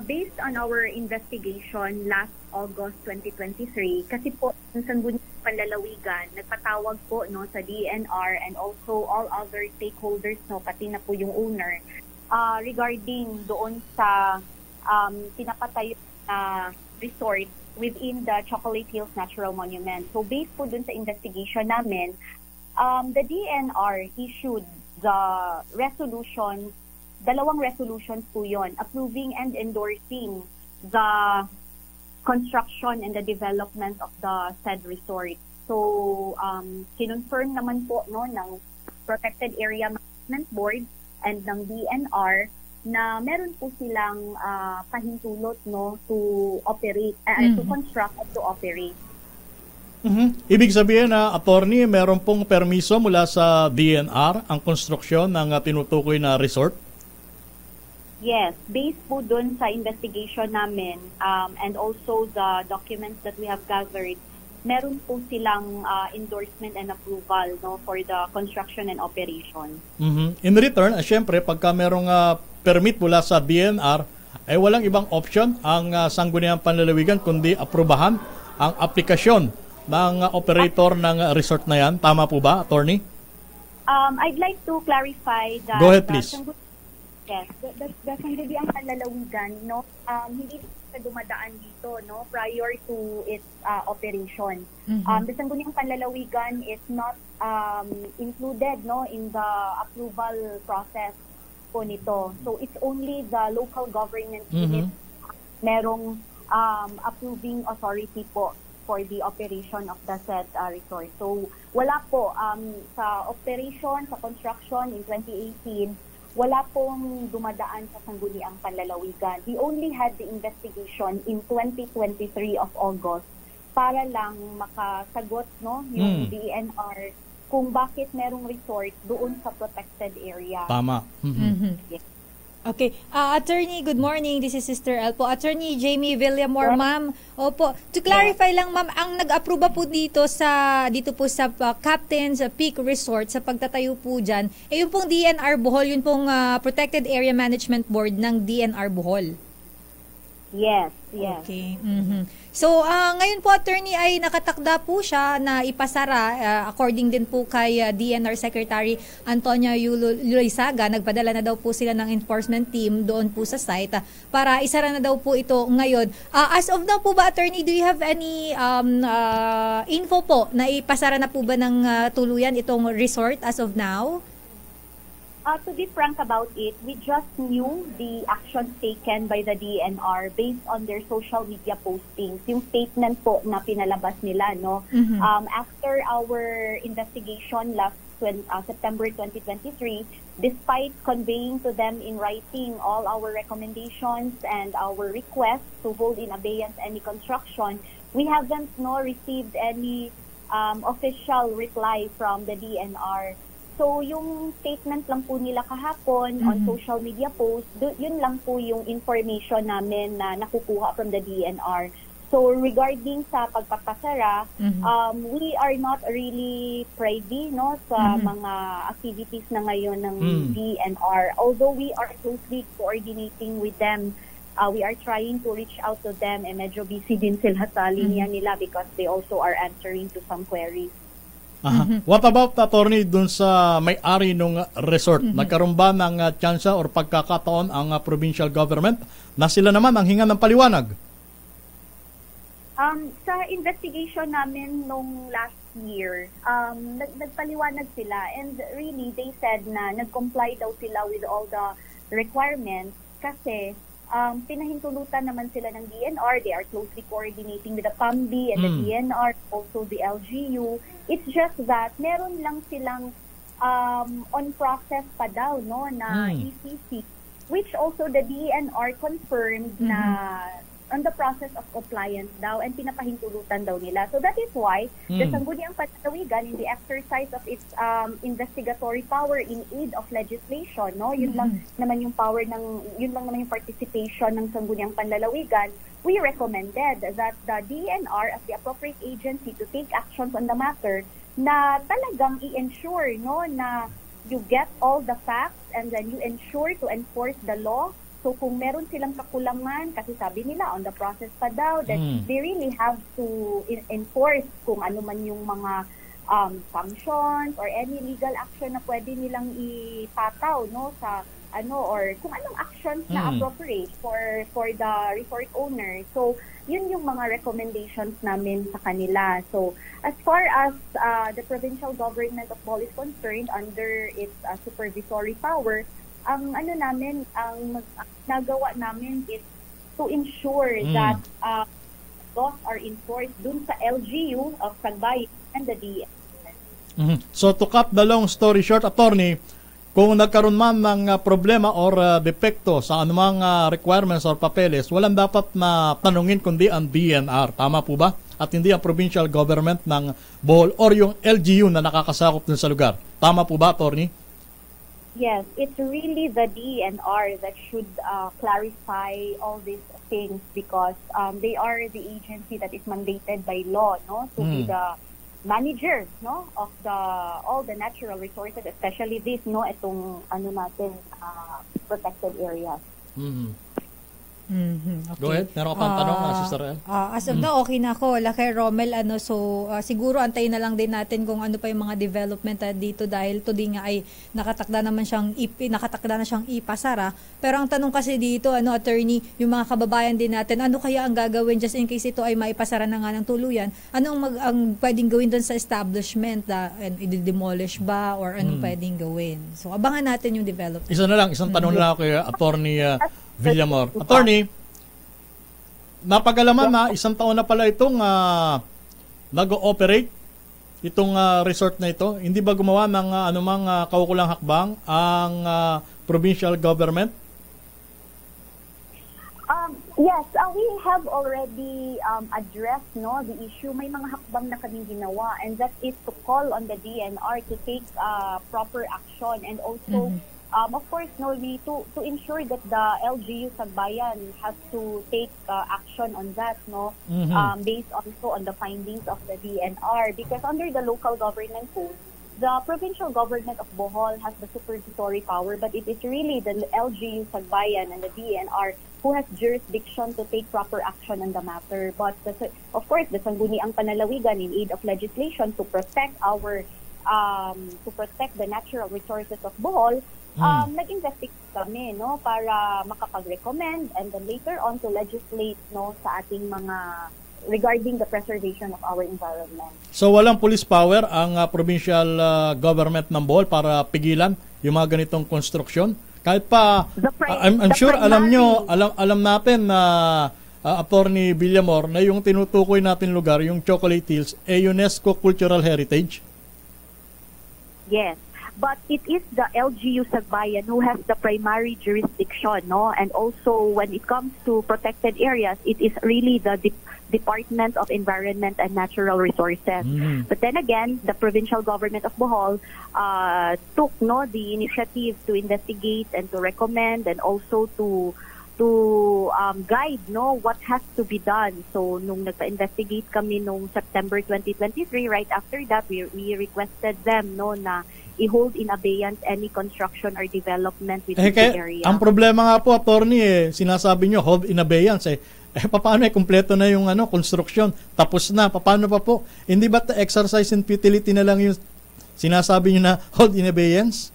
based on our investigation last August 2023, kasi po yung Sangguniang Panlalawigan, nagpatawag po sa DNR and also all other stakeholders, pati na po yung owner, regarding doon sa pinapatayo na resort within the Chocolate Hills Natural Monument. So based po doon sa investigation namin, the DNR issued the resolution. Dalawang resolutions po yun, approving and endorsing the construction and the development of the said resort. So, kinonfirm naman po ng Protected Area Management Board and ng DNR na meron po silang pahintulot to operate, to construct and to operate. Ibig sabihin na, Attorney, meron pong permiso mula sa DNR ang konstruksyon ng tinutukoy na resort? Yes, based po dun sa investigation namin and also the documents that we have gathered, meron po silang endorsement and approval for the construction and operation. In return, syempre, pagka merong permit mula sa DNR, ay walang ibang option ang Sangguniang Panlalawigan kundi aprubahan ang aplikasyon ng operator ng resort na yan. Tama po ba, Attorney? I'd like to clarify that... Go ahead, please. Yes, the Sangguniang Panlalawigan, hindi siya dumadaan dito prior to its operation. The Sangguniang Panlalawigan is not included in the approval process po nito. So it's only the local government unit merong approving authority po for the operation of the said resort. So wala po sa operation, sa construction in 2018, wala pong dumadaan sa Sangguniang Panlalawigan. We only had the investigation in 2023 of August para lang makasagot yung DNR kung bakit merong resort doon sa protected area. Tama. Yes. Okay. Attorney, good morning. This is Sister El po. Attorney Jamie Villamor, ma'am. Opo. To clarify lang, ma'am, ang nag-aproba po dito po sa Captain's Peak Resort sa pagtatayo po dyan, yung pong DNR Bohol, yun pong Protected Area Management Board ng DNR Bohol. Yes, yes. Okay. So, ngayon po, Attorney, ay nakatakda po siya na ipasara, according din po kay DNR Secretary Antonio Luisaga. Nagpadala na daw po sila ng enforcement team doon po sa site para isara na daw po ito ngayon. As of now po ba, Attorney, do you have any info po na ipasara na po ba ng tuluyan itong resort as of now? To be frank about it, we just knew the actions taken by the DNR based on their social media postings, yung statement po na pinalabas nila, after our investigation last September 2023, despite conveying to them in writing all our recommendations and our requests to hold in abeyance any construction, we haven't received any official reply from the DNR. So, yung statement lang po nila kahapon on social media posts, yun lang po yung information namin na nakukuha from the DNR. So, regarding sa pagpapasara, we are not really privy sa mga activities na ngayon ng DNR. Although we are closely coordinating with them, we are trying to reach out to them, medyo busy din sila sa linya nila because they also are answering to some queries. What about, Attorney, dun sa may-ari ng resort? Nagkaroon ba ng tsansa or pagkakataon ang provincial government na sila naman ang hinga ng paliwanag? Sa investigation namin nung last year, nagpaliwanag sila, and really they said na nag-comply daw sila with all the requirements kasi pinahintulutan naman sila ng DNR. They are closely coordinating with the PAMB and the DNR, also the LGU. It's just that meron lang silang on process pa daw, no, na ECC, which also the DNR confirmed na on the process of compliance daw, and pinapahintulutan daw nila. So that is why the Sangguniang Panlalawigan, in the exercise of its investigatory power in aid of legislation, no, yun lang naman yung participation ng Sangguniang Panlalawigan, we recommended that the DNR as the appropriate agency to take actions on the matter na talagang i-ensure, no, na you get all the facts and then you ensure to enforce the law. So kung meron silang kakulangan, kasi sabi nila on the process pa daw, that they really have to enforce kung ano man yung mga sanctions or any legal action na pwede nilang ipataw, no, sa or kung anong actions na appropriate for the resort owner. So yun yung mga recommendations namin sa kanila. So as far as the provincial government of Bohol is concerned, under its supervisory power, ang nagawa namin is to ensure that laws are enforced dun sa LGU of Sagbayan and the DNR. So to cut the long story short, attorney, kung nagkaroon man ng problema or depekto sa anumang requirements or papeles, walang dapat na tanungin kundi ang DNR. Tama po ba? At hindi ang provincial government ng Bohol or yung LGU na nakakasakop dun sa lugar. Tama po ba, attorney? Yes, it's really the DNR that should clarify all these things because they are the agency that is mandated by law, no, to be the manager, no, of all the natural resources, especially this, no, itong protected areas. Okay. Go ahead. Meron ka pang tanong, Sister El? As of now, okay na ako. Kay Romel, so siguro antayin na lang din natin kung ano pa yung mga development dito dahil today nga ay nakatakda na siyang ipasara. Pero ang tanong kasi dito, attorney, yung mga kababayan din natin, ano kaya ang gagawin just in case ito ay maipasara na nga ng tuluyan? Anong ang pwedeng gawin doon sa establishment? I-demolish ba or anong pwedeng gawin? So abangan natin yung development. Isang tanong na ako kay Attorney Villamor. Attorney, napagalaman na isang taon na pala itong nag-ooperate itong resort na ito. Hindi ba gumawa ng anumang kaukulang hakbang ang provincial government? Yes, we have already addressed, no, the issue. May mga hakbang na kaming ginawa, and that is to call on the DNR to take proper action, and also of course, no, to ensure that the LGU Sagbayan has to take action on that, no, based also on the findings of the DNR, because under the local government code, the provincial government of Bohol has the supervisory power, but it is really the LGU Sagbayan and the DNR who has jurisdiction to take proper action on the matter. But of course, the Sangguniang Panlalawigan, in aid of legislation to protect the natural resources of Bohol, nag-investigate kami, no, para makapag-recommend and then later on to legislate, no, sa ating mga regarding the preservation of our environment. So walang police power ang provincial government ng Bohol para pigilan yung mga ganitong construction? Kahit pa I'm sure alam natin na Attorney Villamor na yung tinutukoy natin lugar, yung Chocolate Hills, UNESCO Cultural Heritage. Yes. But it is the LGU Sagbayan who has the primary jurisdiction, no? And also, when it comes to protected areas, it is really the Department of Environment and Natural Resources. But then again, the provincial government of Bohol took, no, the initiative to investigate and to recommend and also to guide, no, what has to be done. So nung nagpa-investigate kami nung September 2023, right after that we requested them, no, na i-hold in abeyance any construction or development within the area. Ang problema nga po, attorney, sinasabi nyo hold in abeyance paano kumpleto na yung construction, tapos na, paano pa po? Hindi ba exercise in futility na lang yung sinasabi nyo na hold in abeyance?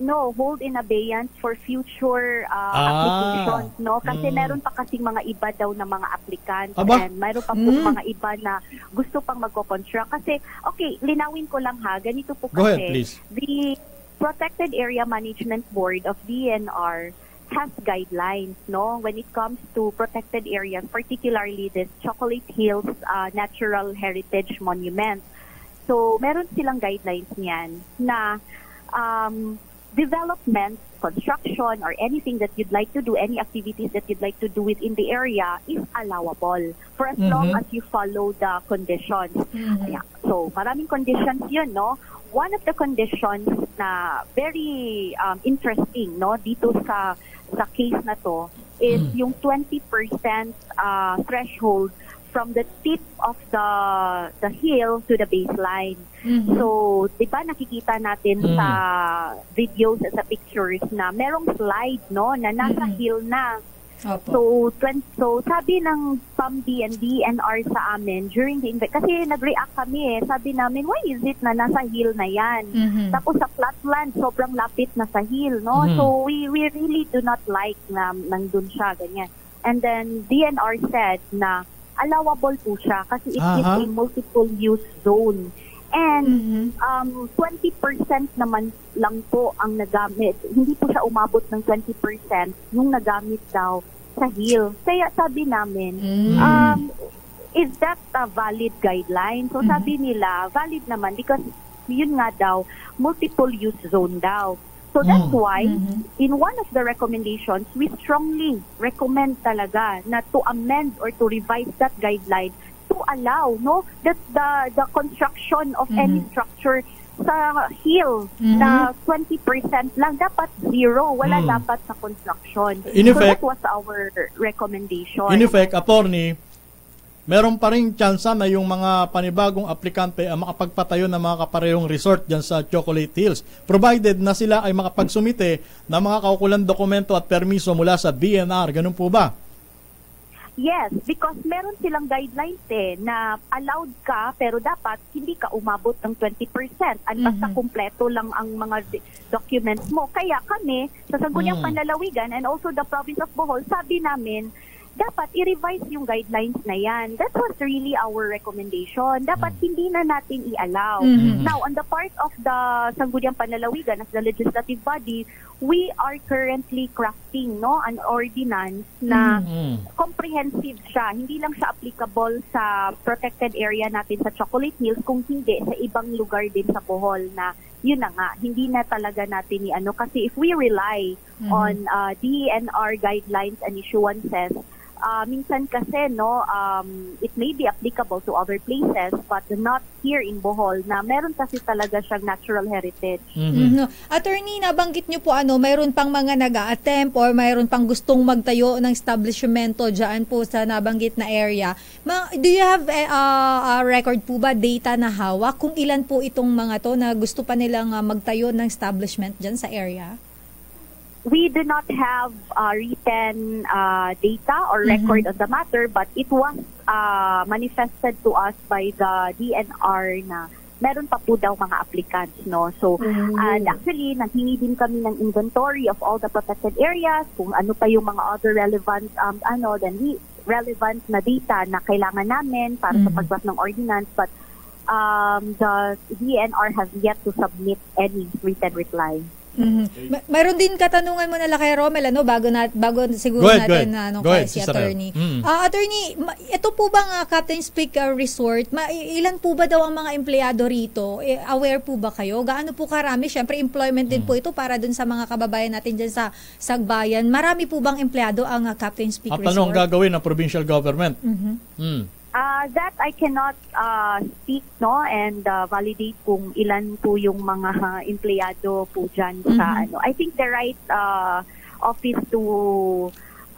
hold in abeyance for future applications, no? Kasi meron pa kasing mga iba daw na mga applicants, and mayroon pa po mga iba na gusto pang magko-construct. Kasi, okay, linawin ko lang ha, ganito po kasi, go ahead, please. The Protected Area Management Board of DNR has guidelines, no, when it comes to protected areas, particularly this Chocolate Hills Natural Heritage Monument. So, meron silang guidelines niyan na development, construction, or anything that you'd like to do, any activities that you'd like to do within the area is allowable for as long as you follow the conditions. Yeah. So, maraming conditions yun, no? One of the conditions na very interesting, no, dito sa case na to is yung 20% threshold from the tip of the hill to the baseline. So, di ba nakikita natin sa videos at sa pictures na merong slide, no, na nasa hill na. So, sabi ng PAMD and DNR sa amin during the kasi nag-react kami sabi namin, why is it na nasa hill na yan? Tapos sa flatland, sobrang lapit na sa hill, no? So, we really do not like na nandun siya, ganyan. And then, DNR said na allowable po siya kasi it is a multiple use zone. And 20% naman lang po ang nagamit. Hindi po siya umabot ng 20% yung nagamit daw sa hill. Kaya sabi namin, is that a valid guideline? So sabi nila, valid naman because yun nga daw, multiple use zone daw. So that's why, in one of the recommendations, we strongly recommend talaga na to amend or to revise that guideline to allow, no, that the construction of any structure sa hill na 20% lang, dapat zero, wala dapat sa construction. In effect, so that was our recommendation. In effect, attorney, meron pa rin tsansa na yung mga panibagong aplikante ang makapagpatayo ng mga kaparehong resort dyan sa Chocolate Hills, provided na sila ay makapagsumite ng mga kaukulang dokumento at permiso mula sa DNR. Ganun po ba? Yes, because meron silang guidelines na allowed ka pero dapat hindi ka umabot ng 20% at basta kumpleto lang ang mga documents mo. Kaya kami sa Sangguniang Panlalawigan and also the province of Bohol, sabi namin dapat i-revise yung guidelines na yan. That was really our recommendation. Dapat hindi na natin i-allow. Now, on the part of the Sangguniang Panlalawigan as the legislative body, we are currently crafting, no, an ordinance na comprehensive siya. Hindi lang siya applicable sa protected area natin sa Chocolate Hills, kung hindi sa ibang lugar din sa Bohol na yun na nga, hindi na talaga natin i-ano. Kasi if we rely on DNR guidelines and issuances, minsan kasi, no, it may be applicable to other places but not here in Bohol na meron kasi talaga siyang natural heritage. Attorney, nabanggit niyo po mayroon pang mga nag-a-attempt or mayroon pang gustong magtayo ng establishmento dyan po sa nabanggit na area. Do you have a record po ba, data na hawak kung ilan po itong mga to na gusto pa nilang magtayo ng establishment dyan sa area? We do not have written data or record on the matter, but it was manifested to us by the DNR na meron pa po daw mga applicants, no? So, and actually, naghingi din kami ng inventory of all the protected areas, kung ano pa yung mga other relevant, relevant na data na kailangan namin para sa pag-draft ng ordinance, but the DNR has yet to submit any written reply. Mayroon din katanungan mo na kay Romel, bago siguro natin si attorney. Attorney, ito po bang Captain's Peak Resort, ilan po ba daw ang mga empleyado rito? Aware po ba kayo? Gaano po karami? Siyempre, employment din po ito para dun sa mga kababayan natin dyan sa Sagbayan. Marami po bang empleyado ang Captain's Peak Resort? At anong gagawin ng provincial government? That I cannot speak, no, and validate kung ilan po yung mga empleyado po dyan sa I think the right office to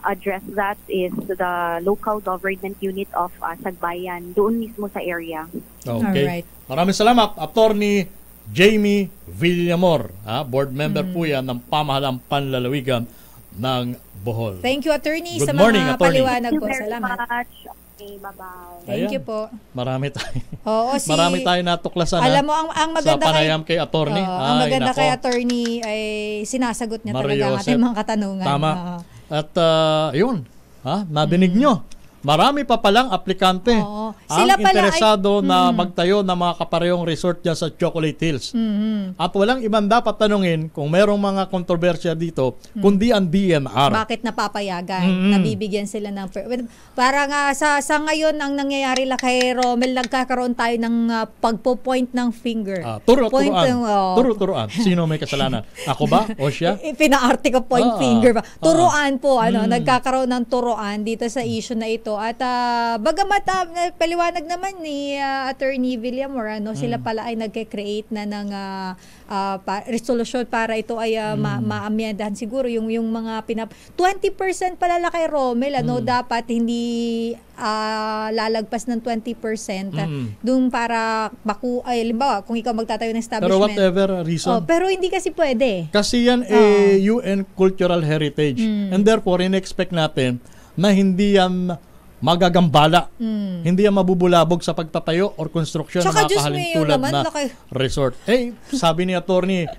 address that is the local government unit of Sagbayan, doon mismo sa area. Okay. Alright. Maraming salamat, Attorney Jamie Villamor, board member po yan ng Pamahalang Panlalawigan ng Bohol. Thank you, Attorney, Good sa morning, mga attorney. paliwanag po. Thank you very Salamat. much. Okay, bye-bye. Thank Ayan. you po. Marami tayo. Oo, Marami tayo natuklasan. Alam mo, ang sa maganda panayam kay attorney. ang Ay, maganda nako. kay attorney ay sinasagot niya Mario talaga ang ating Joseph. mga katanungan. Tama. Oo. At yun, nadinig nyo. Marami pa palang aplikante Oo. ang Sila pala interesado na magtayo ng mga kaparehong resort dyan sa Chocolate Hills. At walang ibang dapat tanungin kung merong mga kontrobersya dito, kundi ang DNR. Bakit napapayagan? Nabibigyan sila ng... Para nga sa ngayon, ang nangyayari lang kay Romel, nagkakaroon tayo ng pagpo-point ng finger. Turo-turuan. Sino may kasalanan? Ako ba? O siya? Pinaarte ko point finger ba? Turuan po, nagkakaroon ng turuan dito sa issue na ito. At bagamat paliwanag naman ni Attorney Villamor, sila pala ay nagke-create na ng resolution para ito ay maamyendahan siguro yung mga 20% pala la kay Romel, dapat hindi lalagpas ng 20% doon para limbawa kung ikaw magtatayo ng establishment. Pero whatever reason. Pero hindi kasi pwede. Kasi yan UN Cultural Heritage. And therefore, in-expect natin na hindi yan magagambala. Hindi yan mabubulabog sa pagtatayo or construction ng mga kahalintulad na resort. Sabi ni attorney,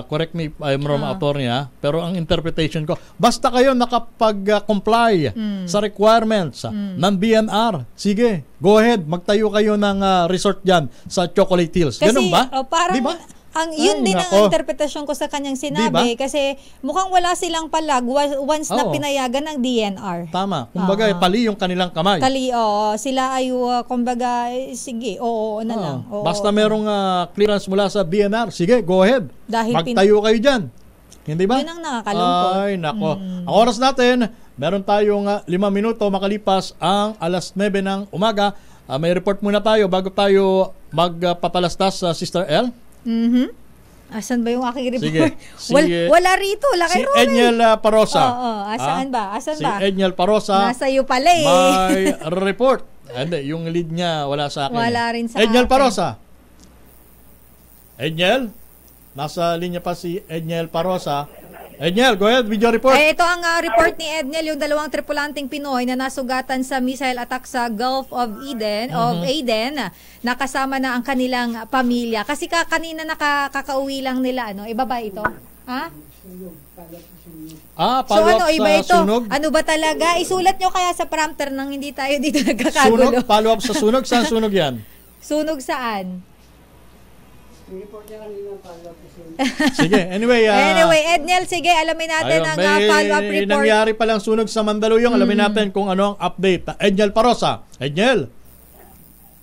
correct me if I'm wrong, attorney, pero ang interpretation ko, basta kayo nakapag-comply sa requirements ng DNR, sige, go ahead, magtayo kayo ng resort dyan sa Chocolate Hills. Ganun ba? Parang, diba? Yun din ang interpretasyon ko sa kanyang sinabi, diba? Kasi mukhang wala silang palag once na pinayagan ng DNR. Tama. Kumbaga, pali yung kanilang kamay. Sila ay kumbaga, sige, oo na lang. Basta merong clearance mula sa DNR, sige, go ahead. Magtayo kayo dyan. Hindi ba? Yun ang nakakalungkot. Ay, nako. Ang oras natin, meron tayong 5 minuto makalipas ang alas 9 ng umaga. May report muna tayo bago tayo magpapalastas sa Sister L. Asan ba yung aking report? Sige. Wala rito. Si Edniel Parosa. Asaan ba? Si Edniel Parosa. Nasa iyo pala eh. May report. Hindi, yung lead niya wala sa akin. Wala rin sa Edniel akin. Parosa. Edniel? Nasa linya pa si Edniel Parosa. Edniel, go ahead with your report. Ito ang report ni Edniel, yung 2 tripulanting Pinoy na nasugatan sa missile attack sa Gulf of Aden, nakasama na ang kanilang pamilya. Kasi kanina nakakauwi lang nila, ibaba ito. Ha? Follow-up iba sa ito? sunog? Ano ba talaga? Isulat nyo kaya sa prompter nang hindi tayo dito nagkakagulo. Sunog? Follow-up sa sunog? Saan sunog yan? Sunog saan? Sige, anyway, Edniel, sige, alamin natin ang follow-up report. Nangyari palang sunog sa Mandaluyong. Alamin natin kung ano ang update. Edniel Parosa. Edniel.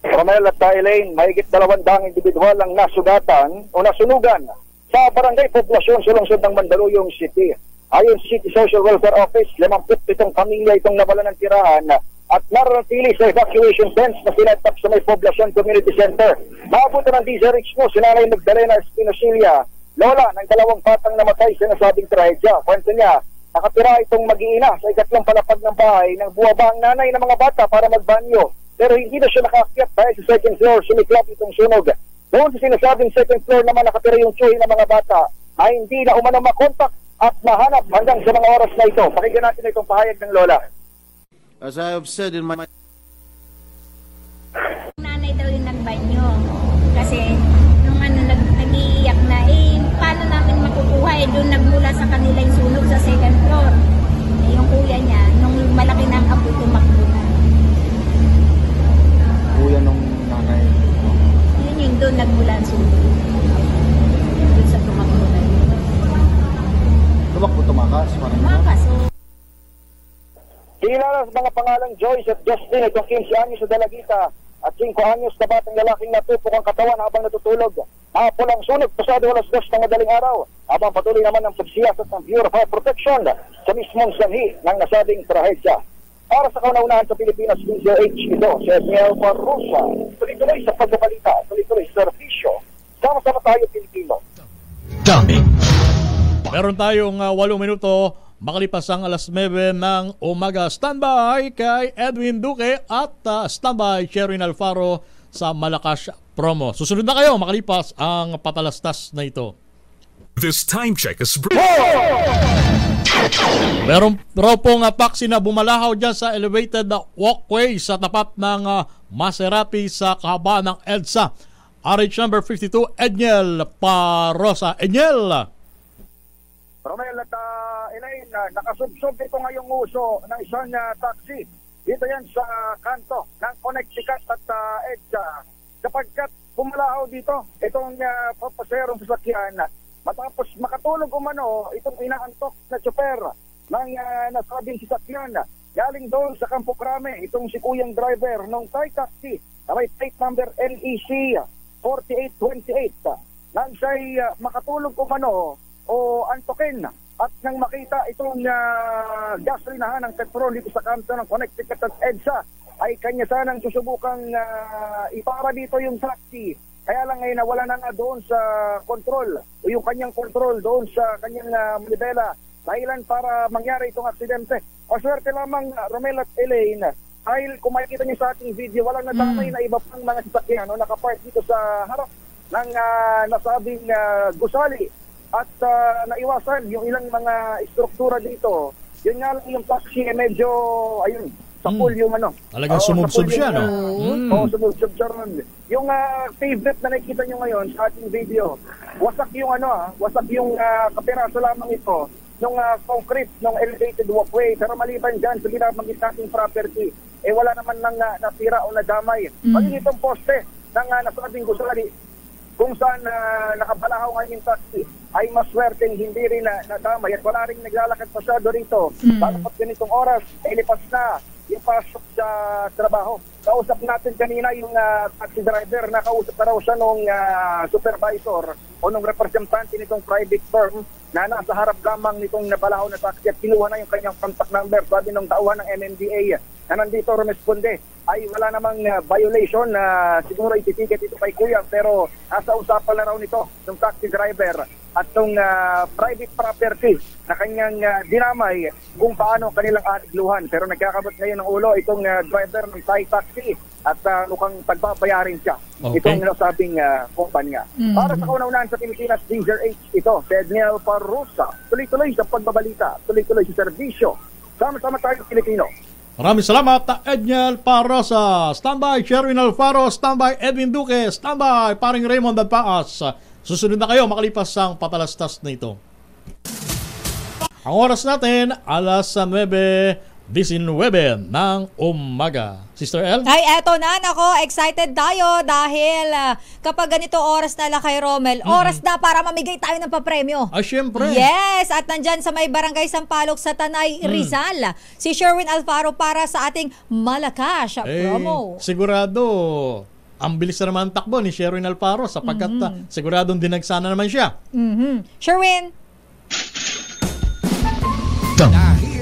Romel at Elaine, mahigit 200 individual ang nasugatan o nasunugan sa barangay poblasyon sa lungsod ng Mandaluyong City. Ayon sa City Social Welfare Office, 57 pamilya itong nawalan ng tirahan at naranatili sa evacuation tents na sinetap sa may Poblacion Community Center. Maabutan ng DZRH mo, sinanay Magdalena Espinosilia, lola ng 2 batang namatay sa nasabing trahedya. Kwento niya, nakatira itong mag-iina sa ikatlong palapag ng bahay nang buwaba ang nanay ng mga bata para magbanyo. Pero hindi na siya nakaakyat dahil sa second floor, sumiklap itong sunog. Doon sa sinasabing second floor naman nakatira yung tsuhi ng mga bata na hindi na umano makontak at mahanap hanggang sa mga oras na ito. Pakinggan natin itong pahayag ng lola. As I have said in my... Nanay daw yung nagbanyo. Kasi nung nag-iiyak na, paano namin makukuha? Doon nagmula sa kanila yung sunog sa second floor. Yung kuya niya, nung malaki na ang apo, tumakbo na. Kuya nung nanay. Yun yung doon nagmula ang sunog. Doon sa tumakbo na yun. Tumakas? Tumakas, Kilala sa mga pangalang Joyce at Justin, itong 15 anyos sa Dalagita at 5 anyos na batang lalaking natupok ang katawan habang natutulog. Hapon ang sunog pasado alas 2 ng madaling araw habang patuloy naman ang pagsiyasat ng Bureau of Fire Protection sa mismong sanhi ng nasabing trahedya. Para sa kauna-unahan sa Pilipinas, DZRH, ito si Edniel Parosa. Tuloy-tuloy sa pagbabalita, tuloy-tuloy sa servisyo. Sama-sama tayo, Pilipino. Dummy. Meron tayong 8 minuto makalipas ang alas 9 ng umaga. Standby kay Edwin Duque at standby Sherin Alfaro sa Malakas Promo. Susunod na kayo makalipas ang patalastas na ito. This time check is... Meron raw pong taxi na bumalahaw dyan sa elevated walkway sa tapat ng Maserati sa kahabaan ng EDSA. RH number 52, Edniel Parosa. Edniel! Romel at Elaine, nakasubsob ito ngayong uso ng isang taxi. Dito yan sa kanto ng Connecticut at EDSA. Kapagkat pumalahaw dito, itong papaserong sasakyan, matapos makatulog umano, itong inaantok na tsoper ng nasabing sasakyan. Galing doon sa Campo Crame, itong si Kuyang driver ng Thai taxi na may plate number NEC 4828. Nang siya'y makatulog umano o antokin at nang makita itong gasolinahan ng petrol dito sa kanto ng Connecticut at EDSA, ay kanya sanang susubukang ipara dito yung taxi. Kaya lang ay nawala na nga doon sa control o yung kanyang control doon sa kanyang manibela. Dahilan para mangyari itong aksidente. O swerte lamang, Romel at Elaine, dahil kung makikita niyo sa ating video, walang nadamay na iba pang mga sasakyan o nakapark dito sa harap ng nasabing gusali at naiwasan yung ilang mga struktura dito. Yun nga lang yung taxi medyo, ayun, sapul yung ano. Talagang sumubsob siya, no? Oo, sumubsob siya ron. Yung pavement na nakikita nyo ngayon sa ating video, wasak yung wasak yung kapiraso lamang ito nung concrete, nung elevated walkway. Pero maliban dyan sa binabanggit nating property, wala naman nang natira o nadamay. Maging itong poste ng nasabing gusali kung saan nakabalahaw nga yung taxi ay maswerteng hindi rin nadamay at wala rin naglalakad pasyado rito. Dapat ganitong oras, lipas na yung pasok sa trabaho. Kausap natin kanina yung taxi driver, nakausap na raw siya nung supervisor o nung representante nitong private firm na nasa harap lamang nitong nabalahaw na taxi at kinuha na yung kanyang contact number. Sabi nung tauhan ng MMDA na nandito rumesponde ay wala namang violation na siguro ititiket ito kay Kuya, pero nasa usapan na raw nito ng taxi driver at ng private property na kanyang dinamay kung paano kanilang aligluhan. Pero nagkakabot ngayon ng ulo itong driver ng Thai taxi at mukhang pagbabayarin siya itong nasabing kumpanya. Para sa kauna-unahan sa Pilipinas, Danger H, ito, Edniel Parosa. Tuloy-tuloy sa pagbabalita, tuloy-tuloy sa serbisyo. Sama-sama tayo Pilipino. Maraming salamat, Edniel Parosa. Standby, Sherwin Alfaro. Standby, Edwin Duque. Standby, paring Raymond Dadpaas. Susunod na kayo makalipas ang patalastas na ito. Ang oras natin, alas 9:19 ng umaga. Sister L? Ay, eto na, nako, excited tayo dahil kapag ganito oras na Lakay Romel, oras na para mamigay tayo ng papremyo. Ah, syempre. Yes, at nandyan sa may Barangay Sampaloc sa Tanay, Rizal, si Sherwin Alfaro para sa ating Malakas promo. Sigurado, ang bilis na naman takbo ni Sherwin Alfaro sapagkat siguradong dinagsana naman siya. Sherwin?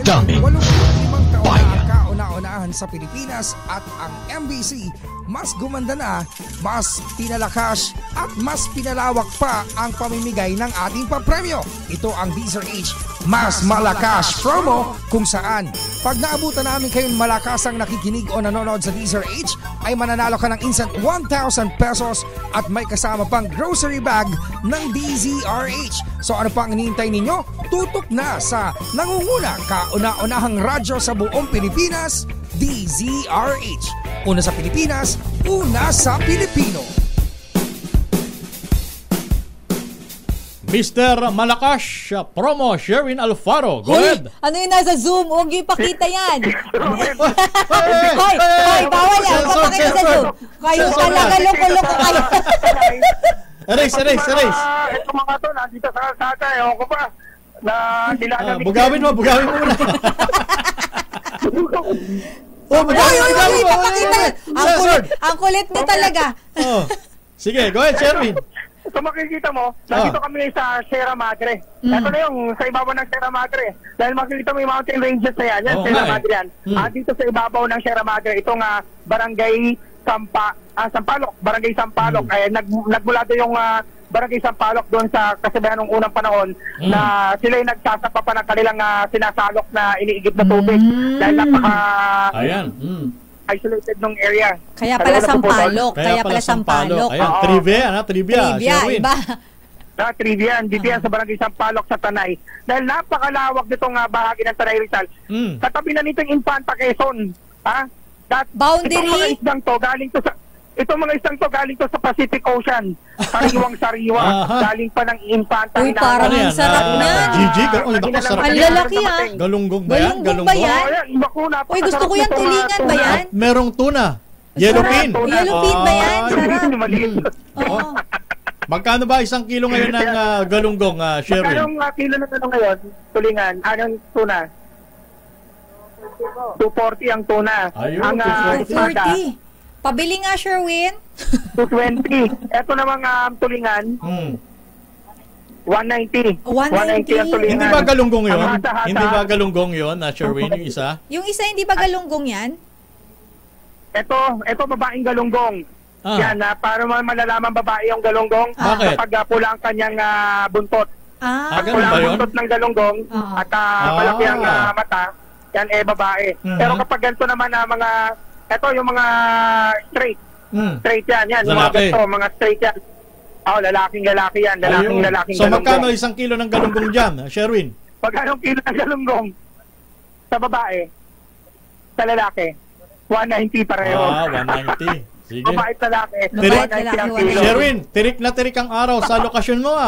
Daming 85 taon na kauna-unahan sa Pilipinas at ang MBC mas gumanda na, mas pinalakas at mas pinalawak pa ang pamimigay ng ating papremyo. Ito ang DZRH Mas Malakas Promo, kung saan pag naabutan namin kayong malakasang nakikinig o nanonood sa DZRH ay mananalo ka ng instant 1,000 pesos at may kasama pang grocery bag ng DZRH. So ano pang hinihintay ninyo? Tutok na sa nangunguna kauna-unahang radyo sa buong Pilipinas, DZRH. Una sa Pilipinas, una sa Pilipino. Mr. Malakas Promo, Sherwin Alfaro. Go ahead. Ano yung nasa Zoom? Huwag yung ipakita yan. Hoy, bawal yan. Papakita sa Zoom. Kayo talaga loko-loko kayo. Erase. Ito mga to, nandito sa kalsada. Ewan ko ba na nilalamig. Bugawin mo muna. Hoy, ipakita yan. Ang kulit mo talaga. Sige, go ahead, Sherwin. Kung makikita mo, nandito kami sa Sierra Madre. Ito na yung sa ibabaw ng Sierra Madre. Dahil makikita mo yung mountain ranges na yan. Sierra Madre yan. Dito sa ibabaw ng Sierra Madre, itong barangay Sampaloc. Barangay Sampaloc. Nagmula doon yung barangay Sampaloc doon sa kasabihan ng unang panahon na sila yung nagsasapa pa ng kanilang sinasalok na iniigib na tubig. Dahil napaka... Ayan. isolated ng area. Kaya pala Sampaloc. Ayan, trivia, Sherwin. Iba. sa Trivian, dito yan sa Barangay Sampaloc sa Tanay. Dahil napakalawak nitong bahagi ng Tanay Rizal. Katabi na nito yung Infanta Quezon. Boundary? Itong mga isang to galing to sa Pacific Ocean. Sariwang-sariwa. Galing pa ng Infanta. Uy, parang ang sarap niyan. Gigi, sarap. Ang lalaki Galunggong ba yan? Galunggong ba yan? Uy, gusto ko yan, tulingan ba yan? Merong tuna. Yellowfin. Yellowfin ba yan? Sarap. Oo. Magkano ba isang kilo ngayon ng galunggong, Sherwin? Magkano kilo na ito ngayon? Tulingan. Anong tuna? 240 ang tuna. Ayun, ang 240. Pabili nga, Sherwin. 220. Ito namang tulingan. 190. 190 ang tulingan. Hindi ba galunggong yun? Hindi ba galunggong yun, Sherwin, yung isa? Yung isa, hindi ba galunggong yan? Ito babaeng galunggong. Yan, para malalaman babae yung galunggong. Bakit? Kapag pula ang kanyang buntot. Ganun ba yun? Buntot ng galunggong at malaki ang mata, yan babae. Pero kapag ganito naman ito yung mga straight. Straight yan. Yung mga ganito, mga straight yan. Lalaking-lalaki yan. Lalaking So magkano isang kilo ng galunggong dyan, Sherwin? Magkano kilo ng galunggong sa babae? Sa lalaki? 190 pareho. 190. Sige. Mabait lalaki. Sherwin, tirik na tirik ang araw sa lokasyon mo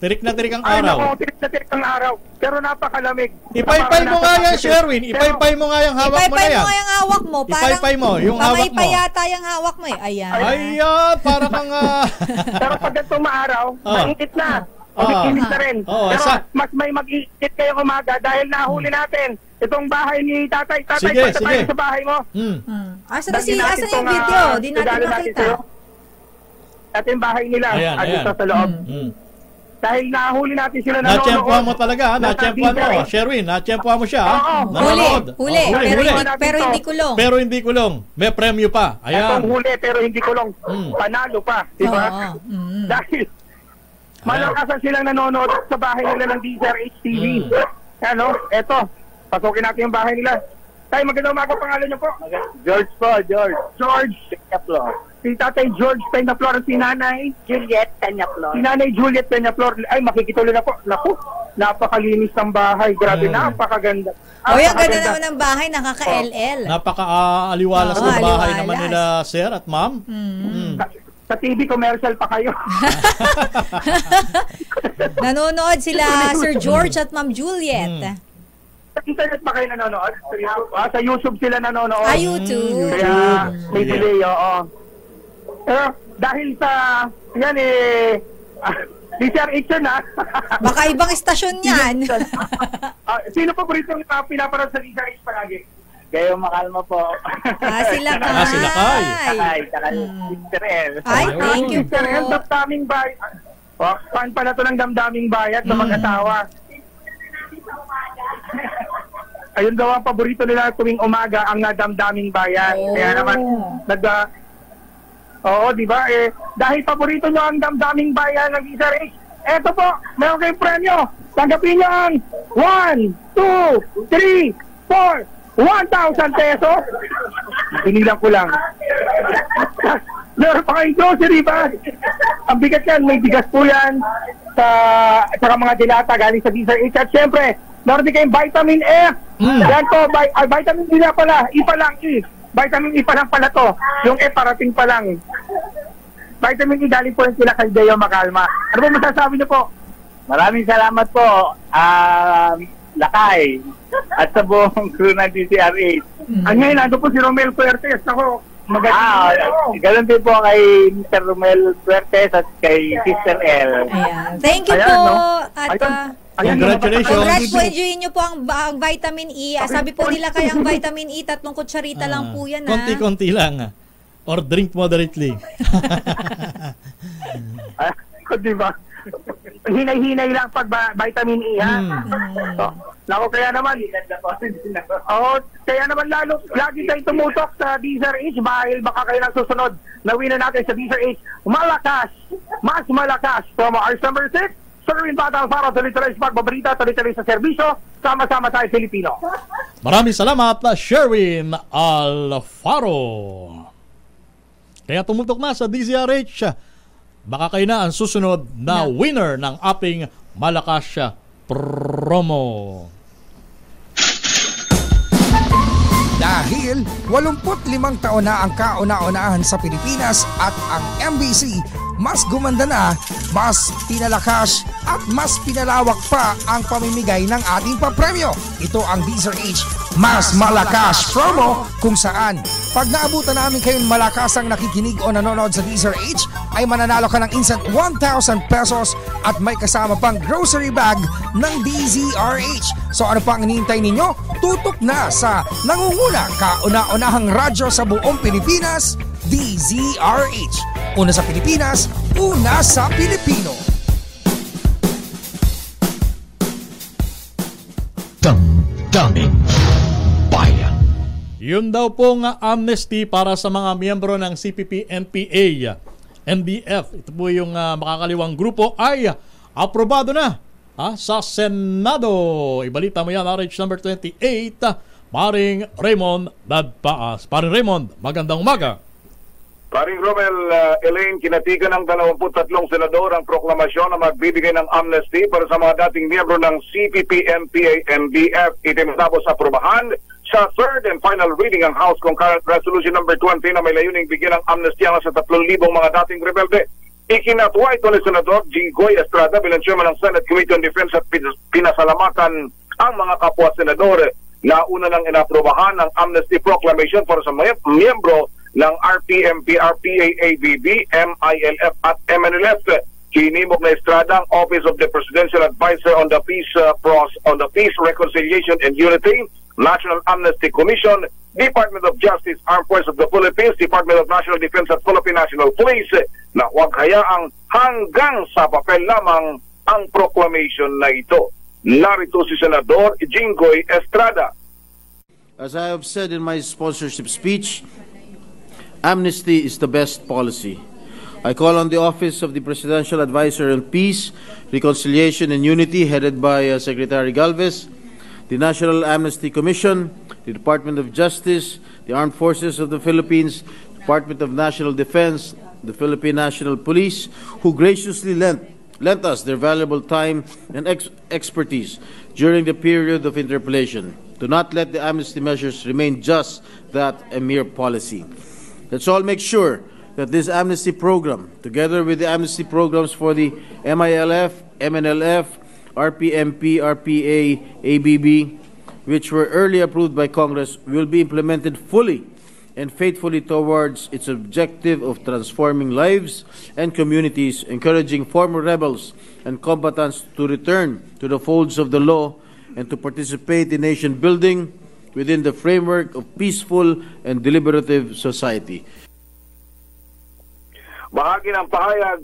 Tirik na tirik ang araw. Tirik na tirik ang araw. Pero napakalamig. Ipaypay mo nga yan, Sherwin. Ipaypay mo nga yung hawak mo na yan. Ipaypay mo nga yung hawak mo. Ipaypay mo yung hawak mo. Pamaypay yung hawak mo Ayan. Ayan, para kang... Pero pag itong maaraw, mainit na. Umikinit na rin. Pero mas may mag-iinit kayong umaga dahil nahuli natin itong bahay ni tatay. Tatay, punta tayo sa bahay mo. Asan yung video? Di natin makita. At yung bahay nila. Ayan. Sa loob. Dahil nahuli natin sila nanonood. Natsyempohan mo talaga, natsyempohan mo. Sherwin, natsyempohan mo siya. Huli. Pero hindi kulong. Pero hindi kulong. May premyo pa. Ayan. Itong huli pero hindi kulong. Panalo pa. Diba? Dahil malakasan silang nanonood sa bahay nila ng DZRH TV. Eto. Pasukin natin yung bahay nila. Tay, magandang umaga, pangalan niyo po? George po, George. George Peñaflor. Si tatay George Peñaflor at si nanay Juliet Peñaflor. Si nanay Juliet Peñaflor. Ay, makikituloy na po. Naku, napakalinis ng bahay. Grabe, napakaganda. Ang ganda naman ng bahay, nakaka-LL. Napaka-aliwalas ng bahay naman nila, sir at ma'am. Sa TV commercial pa kayo. Nanonood sila Sir George at Ma'am Juliet. Sa internet pa kayo nanonood? Sa YouTube sila nanonood. YouTube. Kaya may delay, Pero dahil sa, yan DCRH yun Baka ibang istasyon yan. Sino paborito yung pinaparod sa DCRH palagi? Kayo makalma po. Sila Kay. Sila Kay. Saka Mr. L. Ay, thank you po. Damdaming bayad. Fan pala to ng damdaming bayad ng mag-asawa. Ayun daw ang paborito nila tuwing umaga ang damdaming bayan. Kaya naman di ba? Dahil paborito nyo ang damdaming bayan ng DZRH, eto po, meron kayong premyo. Tanggapin nyo ang 1, 2, 3, 4, 1,000 pesos. Binilang ko lang. Meron pa kayong grocery ba? Ang bigat yan, may bigas po yan sa mga dilata galing sa DZRH. At syempre, meron din kayong vitamin E. Yan po, vitamin E na pala, E pa lang, E. Vitamin E pa lang pala to. Yung E parating pa lang. Vitamin E galing po rin sila kay Deo Macalma. Ano po masasabi niyo po? Maraming salamat po, Lakay, at sa buong crew ng DCRH. Ngayon, nandun po si Romel Fuertes. Ako, ganun din po kay Mr. Romel Fuertes at kay Sister L. Thank you po. At congratulations. Congrats po, enjoyin nyo po ang vitamin E. Sabi po nila kaya ang vitamin E, 3 kutsarita lang po yan. Konti-konti lang. Or drink moderately. Diba? Hinay-hinay lang pag vitamin E, Nako, kaya naman lagi tayo tumutok sa DZRH dahil baka kayo nang susunod na winner natin sa DZRH. Mas malakas from our number 6, Sherwin Batang para tuloy-tuloy sa pagbabalita, tuloy-tuloy sa serbisyo, sama-sama tayo Pilipino. Maraming salamat, Sherwin Alfaro. Kaya tumutok na sa DZRH baka kayo na ang susunod na winner ng ating Malakas promo. Dahil 85 taon na ang kauna-unahan sa Pilipinas at ang MBC mas gumanda na, mas pinalakas at mas pinalawak pa ang pamimigay ng ating papremyo. Ito ang DZRH Mas Malakas Promo, kung saan pag naabutan namin kayong malakasang nakikinig o nanonood sa DZRH ay mananalo ka ng instant 1,000 pesos at may kasama pang grocery bag ng DZRH. So ano pang hinihintay ninyo? Tutok na sa nangunguna kauna-unahang radyo sa buong Pilipinas, DZRH. Una sa Pilipinas, una sa Pilipino. Damdaming Bayan. Yun daw pong amnesty para sa mga miyembro ng CPP-NPA, NDF. Ito po yung makakaliwang grupo ay aprobado na sa Senado. Ibalita mo yan, RH number 28, Paring Raymond Dadpaas. Paring Raymond, magandang umaga. Paring Romel, Elaine, kinatigan ng 23 senador ang proklamasyon na magbibigay ng amnesty para sa mga dating miyembro ng CPP-NPA-NDF. Itimatapos sa aprobahan sa third and final reading ang House Concurrent Resolution number 20 na may layuning bigyan ng amnesty ang sa 3,000 mga dating rebelde. Ikinatuwa ito ni Senador Jinggoy Estrada bilang chairman ng Senate Committee on Defense at pinasalamatan ang mga kapwa senador na una nang inaprobahan ng amnesty proclamation para sa mga miyembro ng RPMP, RPA, ABB, MILF at MNLF. Hinimok na Estrada ang Office of the Presidential Advisor on the Peace, Reconciliation and Unity, National Amnesty Commission, Department of Justice, Armed Forces of the Philippines, Department of National Defense at Philippine National Police na huwag hayaang hanggang sa papel lamang ang proclamation na ito. Narito si Senador Jinggoy Estrada. As I have said in my sponsorship speech, amnesty is the best policy. I call on the Office of the Presidential Advisor on Peace, Reconciliation and Unity, headed by Secretary Galvez, the National Amnesty Commission, the Department of Justice, the Armed Forces of the Philippines, Department of National Defense, the Philippine National Police, who graciously lent us their valuable time and expertise during the period of interpellation. Do not let the amnesty measures remain just that, a mere policy. Let's all make sure that this amnesty program, together with the amnesty programs for the MILF, MNLF, RPMP, RPA, ABB, which were early approved by Congress, will be implemented fully and faithfully towards its objective of transforming lives and communities, encouraging former rebels and combatants to return to the folds of the law and to participate in nation building within the framework of peaceful and deliberative society. Bahagi ng pahayag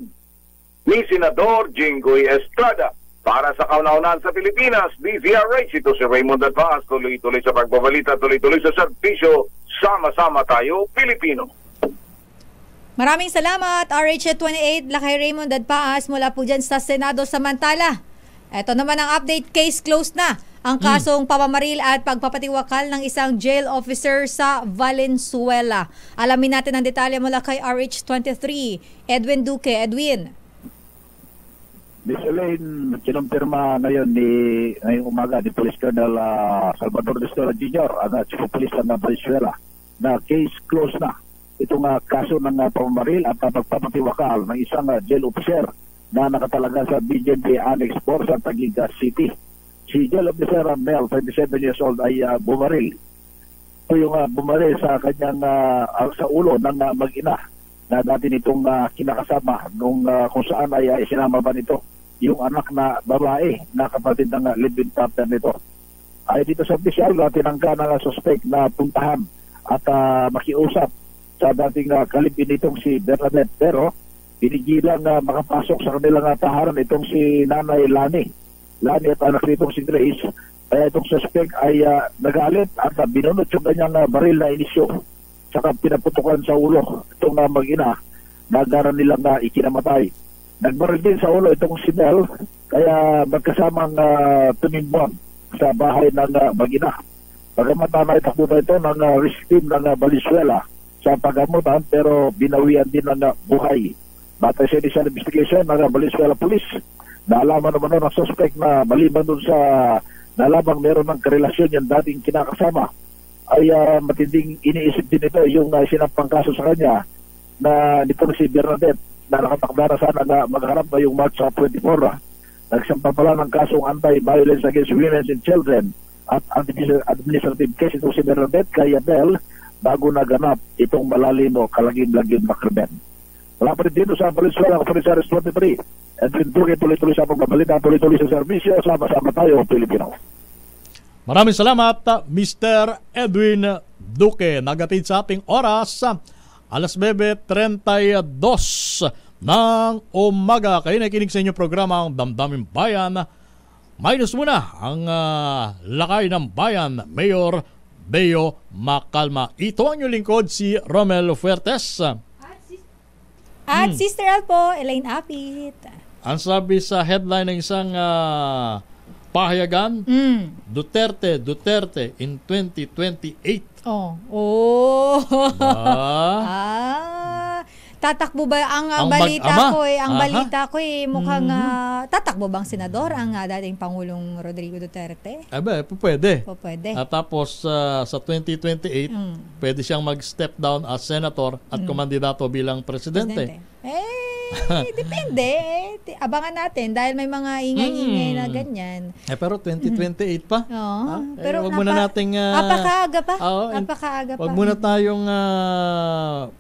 ni Senador Jinggoy Estrada para sa kauna-unahan sa Pilipinas, DZRH. Ito si Raymond Dadpaas, tuloy-tuloy sa pagbabalita, tuloy-tuloy sa serbisyo. Sama-sama tayo, Pilipino. Maraming salamat, RH28, Lakay Raymond Dadpaas mula po dyan sa Senado. Samantala, ito naman ang update, case closed na ang kasong pamamaril at pagpapatiwakal ng isang jail officer sa Valenzuela. Alamin natin ang detalye mula kay RH23, Edwin Duque. Edwin. Miss Elaine, kinumpirma ngayon ngayong umaga ni Police Colonel Salvador Destora Jr., ang Chief of Police ng Valenzuela, na case closed na itong kaso ng pamamaril at pagpapatiwakal ng isang jail officer na nakatalaga sa BJP Annex 4 sa Taguig City. Si jail officer Mel, 27 years old, ay bumaril. Ito yung bumaril sa kanyang sa ulo ng mag-ina na dati nitong kinakasama nung kung saan ay isinama ba nito yung anak na babae na kapatid ng live-in partner nito. Ay dito sa opisyal, tinangka ng suspect na puntahan at makiusap sa dating kalibin nitong si Bernadette, pero pinigilan na makapasok sa kanilang tahanan itong si Nanay Lani at anak nitong si Grace. Kaya itong suspect ay nagalit at binunot yung kanyang baril na inisyo, saka pinaputukan sa ulo itong mag-ina na gara nilang ikinamatay. Nagbaril din sa ulo itong si Mel, kaya magkasamang tumimbang sa bahay ng mag-ina. Pagamat na itakbo na ito ng risk team ng Valenzuela sa pagamutan, pero binawian din ng buhay Batay sa initial investigation ng Valenzuela Police, naalaman naman ng suspect na maliban doon sa nalamang meron ng karelasyon yung dating kinakasama, ay matinding iniisip din ito yung sinampang kaso sa kanya na nito si Bernadette na nakatakda na sana na magharap na yung March 24. Nagsampa pala ng kasong anti-violence against women and children at administrative case ito si Bernadette kay Abel bago naganap itong malalim o kalagim-lagim na krimen. Wala pa rin dito sa Valenzuela, Comisaris 23. At tuloy-tuloy sa pagbabalita, tuloy-tuloy sa serbisyo, sama-sama tayo, Pilipino. Maraming salamat, Mr. Edwin Duque. Nagatid sa ating oras, alas 9:32 ng umaga. Kayo nakikinig sa inyong programa ang Damdaming Bayan. Minus muna ang lakay ng bayan, Mayor Beo Macalma. Ito ang inyong lingkod, si Romel Fuertes. At Sister Al po, Elaine Apit. Ang sabi sa headline ng isang pahayagan, Duterte in 2028. Tatakbo ba ang balita ko mukhang tatakbo bang senador ang dating Pangulong Rodrigo Duterte? Pwede. Pwede. At tapos sa 2028, pwede siyang mag-step down as senator at kumandidato bilang presidente. Depende. Abangan natin dahil may mga ingay-ingay na ganyan. Pero 2028 pa. Pero wag muna nating napakaaga pa. Wag muna tayong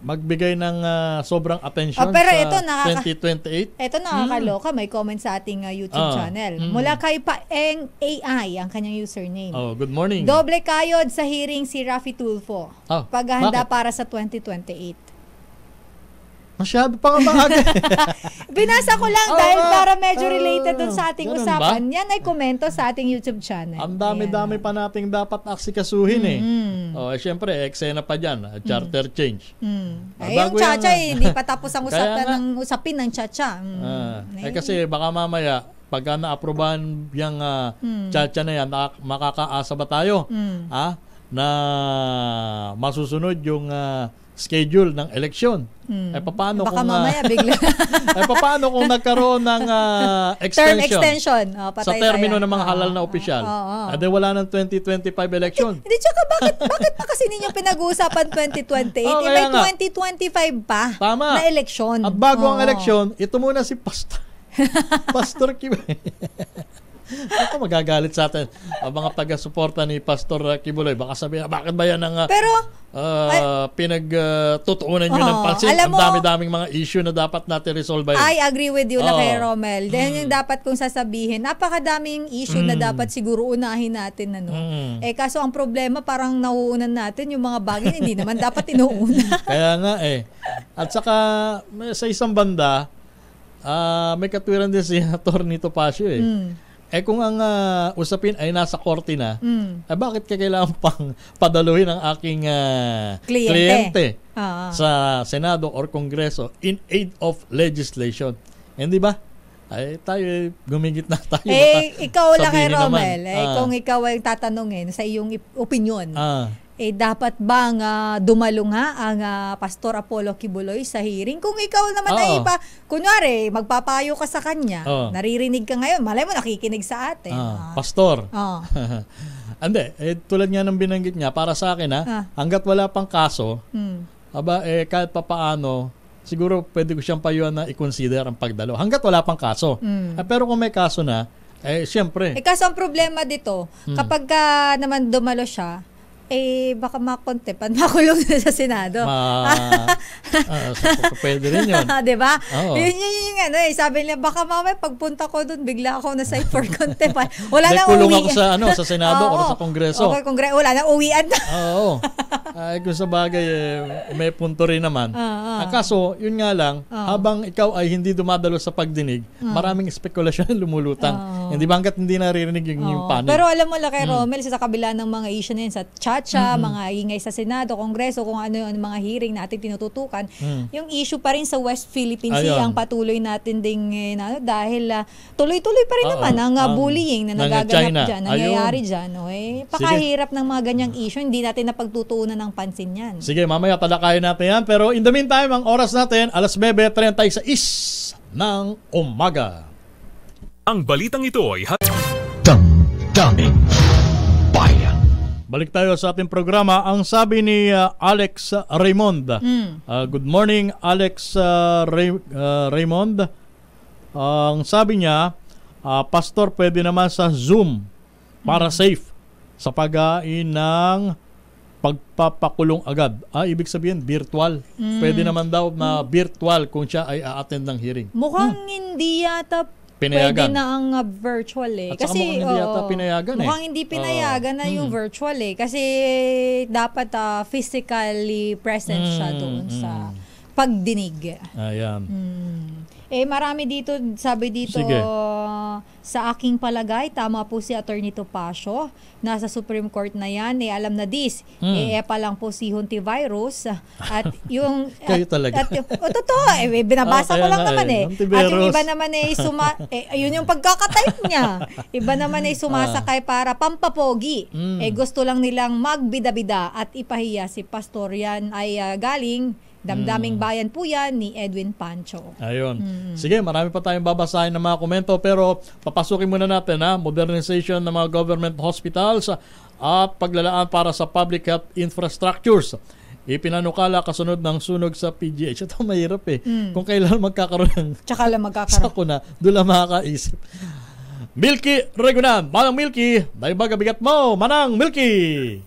magbigay ng sobrang attention pero sa 2028. Ito nakakaloka. May comment sa ating YouTube channel. Mula kay Paeng AI ang kanyang username. Good morning. Doble kayod sa hearing si Raffy Tulfo. Paghahanda para sa 2028. Masyado pa nga maaga. Binasa ko lang dahil para medyo related dun sa ating usapan. Yan ay komento sa ating YouTube channel. Ang dami-dami pa nating dapat aksikasuhin Siyempre, eksena pa dyan. Charter change. Yung Chacha hindi pa tapos ang usapin ng Chacha. Kasi baka mamaya, pagka na-aprobahan yung Chacha na yan, makakaasa ba tayo na masusunod yung schedule ng eleksyon? Paano baka kung mamaya bigla paano kung nagkaroon ng term extension sa termino ng mga halal na opisyal? Wala ng 2025 election. Hindi, tsaka bakit pa kasi ninyo pinag-uusapan 2028? May 2025 pa na eleksyon. At bago ang eleksyon, ito muna si Pastor Kibuloy. Ako magagalit sa atin ang mga taga-suporta ni Pastor Kibuloy. Baka sabihin, bakit ba yan ang pinagtutuunan nyo ng pansin? Ang dami-daming mga issue na dapat natin resolve ba yun? I agree with you, Lakay Romel. Dahil yung dapat kong sasabihin, napakadaming issue na dapat siguro unahin natin. Kaso ang problema, parang nauunan natin yung mga bagay hindi naman dapat inuuna. Kaya nga At saka, sa isang banda, may katwiran din si Atty. Topacio kung ang usapin ay nasa korte na, bakit kailangan pang padaluhin ang aking kliyente sa Senado or Kongreso in aid of legislation? Hindi ba? Tayo gumigit na tayo. Ikaw lang kay Romel. Kung ikaw ay tatanungin sa iyong opinion, dapat bang dumalo nga ang Pastor Apollo Kibuloy sa hearing? Kung ikaw naman ay kunwari, magpapayo ka sa kanya, naririnig ka ngayon, malay mo nakikinig sa atin. Pastor. Hindi, tulad nga ng binanggit niya, para sa akin hanggat wala pang kaso, kahit papaano, siguro pwede ko siyang payuhan na i-consider ang pagdalo. Hanggat wala pang kaso. Pero kung may kaso na, siyempre. Kaso ang problema dito, kapag naman dumalo siya, baka makontempt, makulong na sa Senado. Pwede rin yun. Diba? Yun yung sabi niya, baka mamaya pagpunta ko doon, bigla ako na site for contempt. Wala na kulong ako sa Senado o sa Kongreso. Wala na uwian na. Kung sa bagay, may punto rin naman. Kaso, yun nga lang, habang ikaw ay hindi dumadalo sa pagdinig, maraming spekulasyon lumulutang. Hindi ba hanggat hindi naririnig yung panig? Pero alam mo, Lakay Romel, sa kabila ng mga issue na yun, sa chat, gacha, mga ingay sa Senado, Kongreso, kung ano yung mga hearing natin tinututukan, yung issue pa rin sa West Philippine Sea ang patuloy natin ding dahil tuloy-tuloy pa rin naman ang bullying na nagaganap dyan, nangyayari dyan. Pakahirap ng mga ganyang issue, hindi natin napagtutuunan ng pansin yan. Sige, mamaya talakayin natin yan. Pero in the meantime, ang oras natin, 9:36 ng umaga. Ang balitang ito ay Damdamin Bayan. Balik tayo sa ating programa. Ang sabi ni Alex Raymond. Good morning, Alex Raymond. Ang sabi niya, Pastor, pwede naman sa Zoom para safe sa pag-ain ng pagpapakulong agad. Ibig sabihin, virtual. Pwede naman daw na virtual kung siya ay a-attend ng hearing. Mukhang hindi yata pinayagan. Pwede na ang virtual At kasi mukhang hindi yata pinayagan mukhang hindi pinayagan na yung virtual kasi dapat physically present siya doon sa pagdinig. Ayan. Marami dito, sabi dito, sa aking palagay, tama po si Attorney Topacio, nasa Supreme Court na yan, alam na this, pa lang po si Hontivirus, at yung... Kayo talaga. Totoo, binabasa ko lang naman At yung iba naman yun yung pagkakatype niya. Iba naman sumasakay para pampapogi. Gusto lang nilang magbida-bida at ipahiya si Pastor. Yan ay galing Damdaming Bayan po yan ni Edwin Pancho. Ayun. Sige, marami pa tayong babasahin ng mga komento pero papasukin muna natin modernization ng mga government hospitals at paglalaan para sa public health infrastructures. Ipinanukala kasunod ng sunog sa PGH. Ito mahirap kung kailan magkakaroon ng sakuna, doon lang makakaisip. Milky Regunan, Manang Milky, dahil bigat mo, Manang Milky.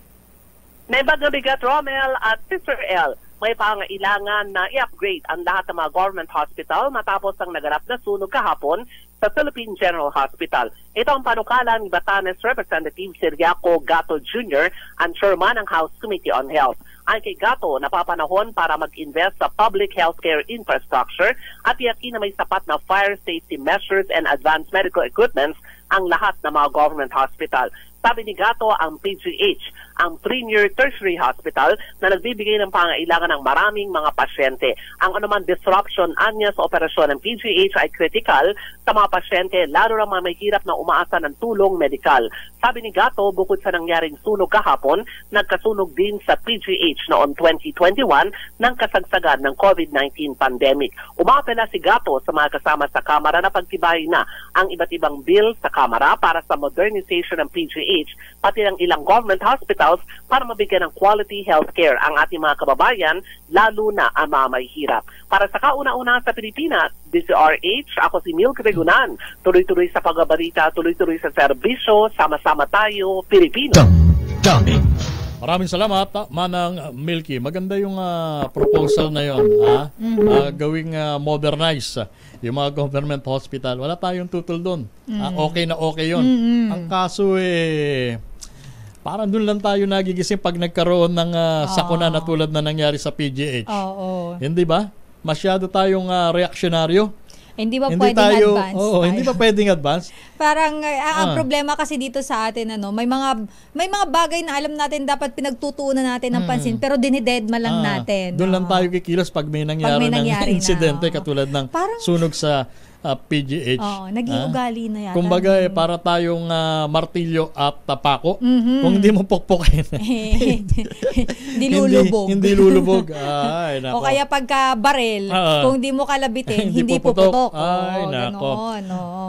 May bigat Romel at Sister L. May pangailangan na i-upgrade ang lahat ng mga government hospital matapos ang naganap na sunog kahapon sa Philippine General Hospital. Ito ang panukala ni Batanes Representative Siriaco Gato Jr., ang chairman ng House Committee on Health. Ang kay Gato, napapanahon para mag-invest sa public healthcare infrastructure at iyakin na may sapat na fire safety measures and advanced medical equipment ang lahat ng mga government hospital. Sabi ni Gato, ang PGH, ang premier tertiary hospital na nagbibigay ng pangailangan ng maraming mga pasyente. Ang anuman disruption anya sa operasyon ng PGH ay critical sa mga pasyente, lalo na mga may hirap na umaasa ng tulong medikal. Sabi ni Gato, bukod sa nangyaring sunog kahapon, nagkasunog din sa PGH noong 2021 ng kasagsagan ng COVID-19 pandemic. Umapela si Gato sa mga kasama sa Kamara na pagtibayin na ang iba't ibang bill sa Kamara para sa modernization ng PGH, pati ng ilang government hospitals para mabigyan ng quality healthcare ang ating mga kababayan, lalo na ang mga may hirap. Para sa kauna-una sa Pilipinas, DCRH, ako si Milky Regunan. Tuloy-tuloy sa pagbabalita, tuloy-tuloy sa serbisyo, sama-sama tayo, Pilipino. Damdamin. Maraming salamat, Manang Milky. Maganda yung proposal na yun. Gawing modernize yung mga government hospital. Wala tayong tutol doon. Okay na okay yun. Ang kaso parang doon lang tayo nagigising pag nagkaroon ng sakuna na tulad na nangyari sa PGH. Hindi ba? Masyado tayong reaksyonaryo. Hindi ba pwedeng advance? Hindi ba pwedeng advance? Parang ang problema kasi dito sa atin may mga bagay na alam natin dapat pinagtutuunan natin ng pansin pero dinidedma lang natin. Doon lang tayo kikilos pag may nangyari ng insidente katulad ng sunog sa PGH. Naging ugali na yata. Kumbaga para tayong martilyo at tapako. Kung hindi mo pukpukin. Hindi lulubog. Ay, nako. O kaya pagka barel, kung hindi mo kalabitin, hindi puputok. Ay, nako.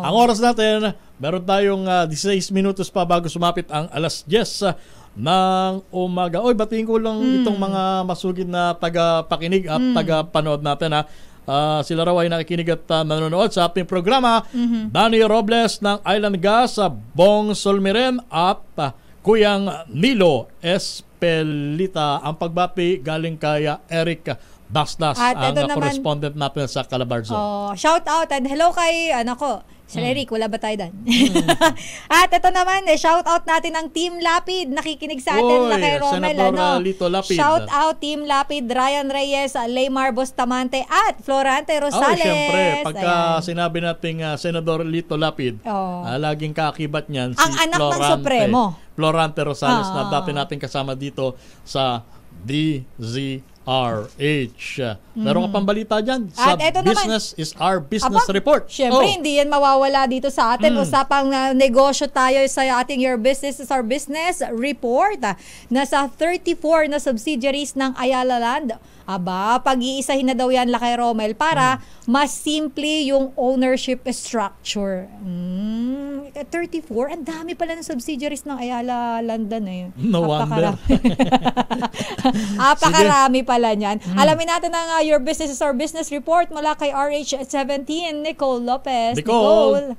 Ang oras natin, meron tayong 16 minutos pa bago sumapit ang alas 10 ng umaga. Batiin ko lang itong mga masugid na taga-pakinig at taga-panood natin sila raw ay nakikinig at nanonood sa ating programa. Danny Robles ng Island Gas, Bong Solmiren at Kuyang Nilo Espelita. Ang pagbati galing kay Eric Dasdas, ang correspondent natin sa Calabarzon. Shout out and hello kay Sir Eric, wala ba tayo doon? At ito naman, shout out natin ang Team Lapid. Nakikinig sa atin, Lakay Romel. Senador Lito Lapid. Shout out Team Lapid, Ryan Reyes, Leymar Bustamante, at Florante Rosales. Siyempre, pagka sinabi nating Senador Lito Lapid, laging kaakibat niyan si ang anak ng Supremo. Florante Rosales na dati natin kasama dito sa DZRH. Meron ka pang balita dyan? Sa Business is Our Business Report. Siyempre, hindi yan mawawala dito sa atin. Usapang negosyo tayo sa ating Your Business is Our Business Report. Nasa 34 na subsidiaries ng Ayala Land. Pag-iisahin na daw yan, Lakay Romel, para mas simple yung ownership structure. 34? Ang dami pala ng subsidiaries ng Ayala Land na yun. No wonder. Napakarami pala niyan. Alamin natin ang Your Business is Our Business Report mula kay RH17, Nicole Lopez. Nicole.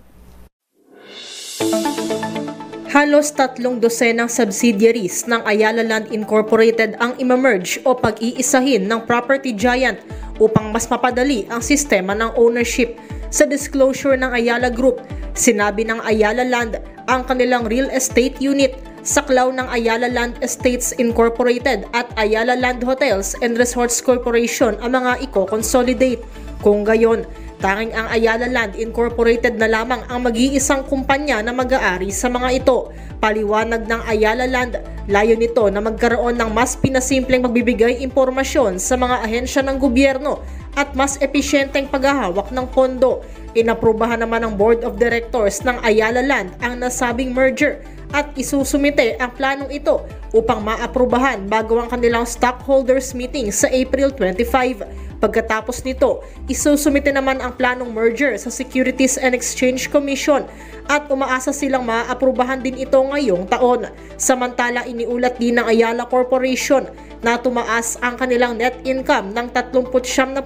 Halos 3 dosenang subsidiaries ng Ayala Land Incorporated ang imamerge o pag-iisahin ng property giant upang mas mapadali ang sistema ng ownership. Sa disclosure ng Ayala Group, sinabi ng Ayala Land ang kanilang real estate unit, saklaw ng Ayala Land Estates Incorporated at Ayala Land Hotels and Resorts Corporation ang mga i-consolidate. Kung gayon, tanging ang Ayala Land Incorporated na lamang ang mag-iisang kumpanya na mag-aari sa mga ito. Paliwanag ng Ayala Land, layo nito na magkaroon ng mas pinasimpleng magbibigay impormasyon sa mga ahensya ng gobyerno at mas episyenteng paghahawak ng pondo. Inaprubahan naman ng Board of Directors ng Ayala Land ang nasabing merger at isusumite ang planong ito upang maaprubahan bago ang kanilang stockholders meeting sa April 25. Pagkatapos nito, isusumite naman ang planong merger sa Securities and Exchange Commission at umaasa silang maaprubahan din ito ngayong taon. Samantala, iniulat din ng Ayala Corporation na tumaas ang kanilang net income ng 39%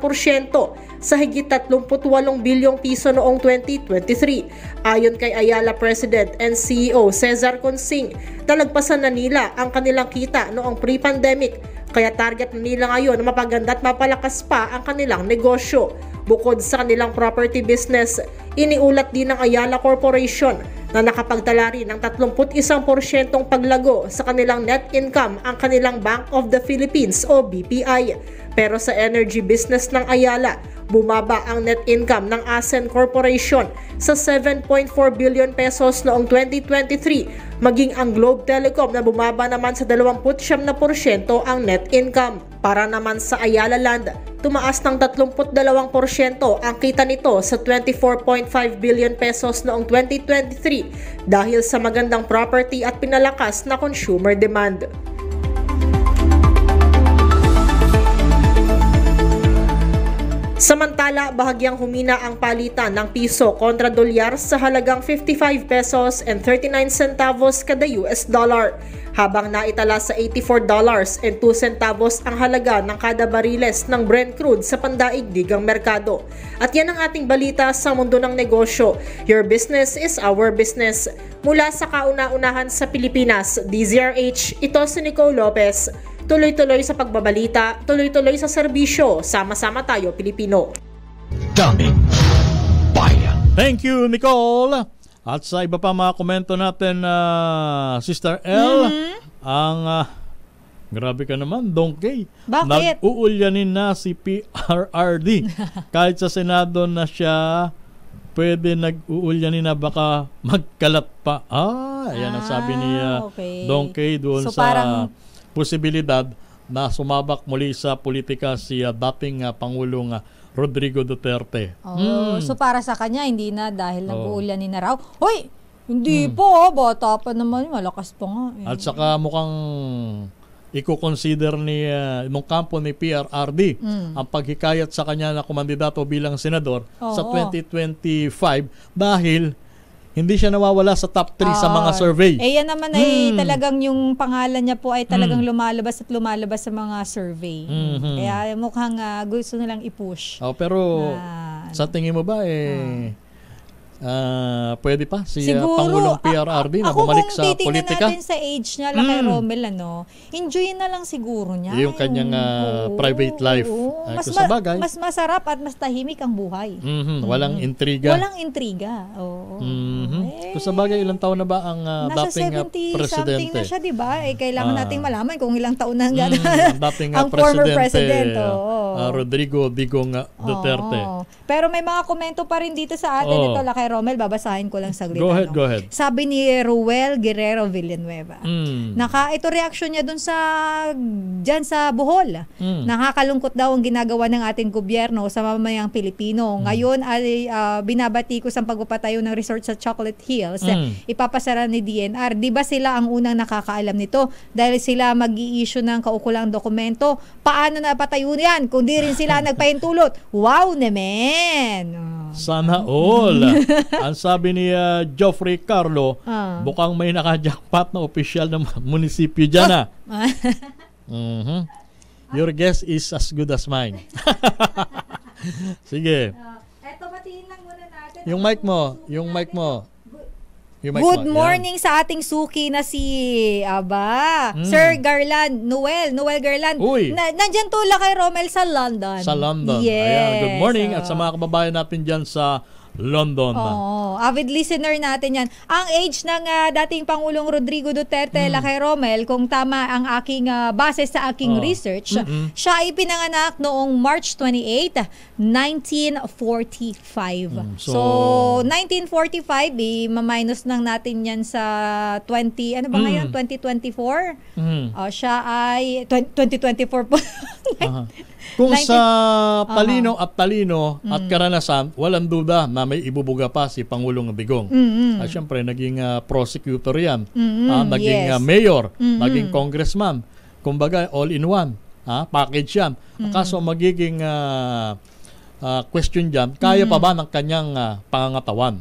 sa higit 38 bilyong piso noong 2023. Ayon kay Ayala President and CEO Cesar Consing, nalagpasan na nila ang kanilang kita noong pre-pandemic, kaya target na nila ngayon na mapaganda at mapalakas pa ang kanilang negosyo. Bukod sa kanilang property business, iniulat din ng Ayala Corporation na nakapagtala rin ng 31% paglago sa kanilang net income ang kanilang Bank of the Philippines o BPI. Pero sa energy business ng Ayala, bumaba ang net income ng ASEN Corporation sa 7.4 billion pesos noong 2023, maging ang Globe Telecom na bumaba naman sa 29% ang net income. Para naman sa Ayala Land, tumaas ng 32% ang kita nito sa 24.5 billion pesos noong 2023 dahil sa magandang property at pinalakas na consumer demand. Samantala, bahagyang humina ang palitan ng piso kontra dolyar sa halagang 55 pesos and 39 centavos kada US dollar, habang naitala sa $84 and 2 centavos ang halaga ng kada bariles ng Brent crude sa pandaigdigang merkado. At yan ang ating balita sa mundo ng negosyo. Your business is our business. Mula sa kauna-unahan sa Pilipinas, DZRH, ito si Nicole Lopez. Tuloy-tuloy sa pagbabalita, tuloy-tuloy sa serbisyo. Sama-sama tayo, Pilipino. Daming Bayan. Thank you, Nicole. At sa iba pa mga komento natin, Sister L, ang grabe ka naman, Donkey. Bakit? Nag-uulyanin na si PRRD. Kahit sa Senado na siya, pwede nag-uulyanin na baka magkalat pa. Ayan ang sabi ni Donkey doon so, sa parang posibilidad na sumabak muli sa politika si dating Pangulong Rodrigo Duterte. So para sa kanya, hindi na dahil nag-uulanin na raw. Hoy! Hindi po, bata pa naman, malakas pa nga. At saka mukhang i-consider ni nung kampo ni PRRD ang paghikayat sa kanya na kumandidato bilang senador sa 2025 dahil hindi siya nawawala sa top 3 sa mga survey. Yan naman ay talagang yung pangalan niya po ay talagang lumalabas at lumalabas sa mga survey. Kaya mukhang gusto nilang i-push. Pero sa tingin mo ba Pwede pa si Siguro, Pangulong PRRD na bumalik sa Ako kung politika. titingnan natin sa age niya, kay Romel, enjoyin na lang siguro niya. Yung kanyang private life. Mas masarap at mas tahimik ang buhay. Walang intriga. Walang intriga. Oo. Kung sa bagay, ilang taon na ba ang dating something presidente? na siya, di ba? Kailangan nating malaman kung ilang taon na dating ang former president. Rodrigo Digong Duterte. Pero may mga komento pa rin dito sa atin. Ito, kay Romel, babasahin ko lang saglit. Go ahead. Sabi ni Ruel Guerrero Villanueva. Ito reaksyon niya dun dyan sa Bohol. Nakakalungkot daw ang ginagawa ng ating gobyerno sa mamamayang Pilipino. Ngayon ay binabati ko sa pagpapatayo ng resort sa Chocolate Hills. Ipapasara ni DNR. Di ba sila ang unang nakakaalam nito? Dahil sila mag-i-issue ng kaukulang dokumento. Paano napatayo yan kung di rin sila nagpahintulot? Wow naman! Sana all. Ang sabi ni Geoffrey Carlo, bukang may naka-jackpot na opisyal ng munisipyo dyan. Your guess is as good as mine. Sige. Eto, batiin lang muna natin. Yung mic mo. Good morning sa ating suki na si Sir Garland, Noel Garland. Nandyan to kay Romel sa London. Sa London. Yes. Ayan, good morning at sa mga kababayan natin dyan sa London. Avid listener natin yan. Ang age ng dating Pangulong Rodrigo Duterte, kay Romel, kung tama ang aking base sa aking research, siya ay pinanganak noong March 28, 1945. So 1945, ma-minus lang natin yan sa 20, ano ba ngayon? 2024? Siya ay 2024 po. Kung sa talino at karanasan, walang duda na may ibubuga pa si Pangulong Digong. At syempre, naging prosecutor yan. Naging mayor, naging congressman. Kumbaga, all-in-one. Package yan. Kaso magiging question dyan, kaya pa ba ng kanyang pangangatawan?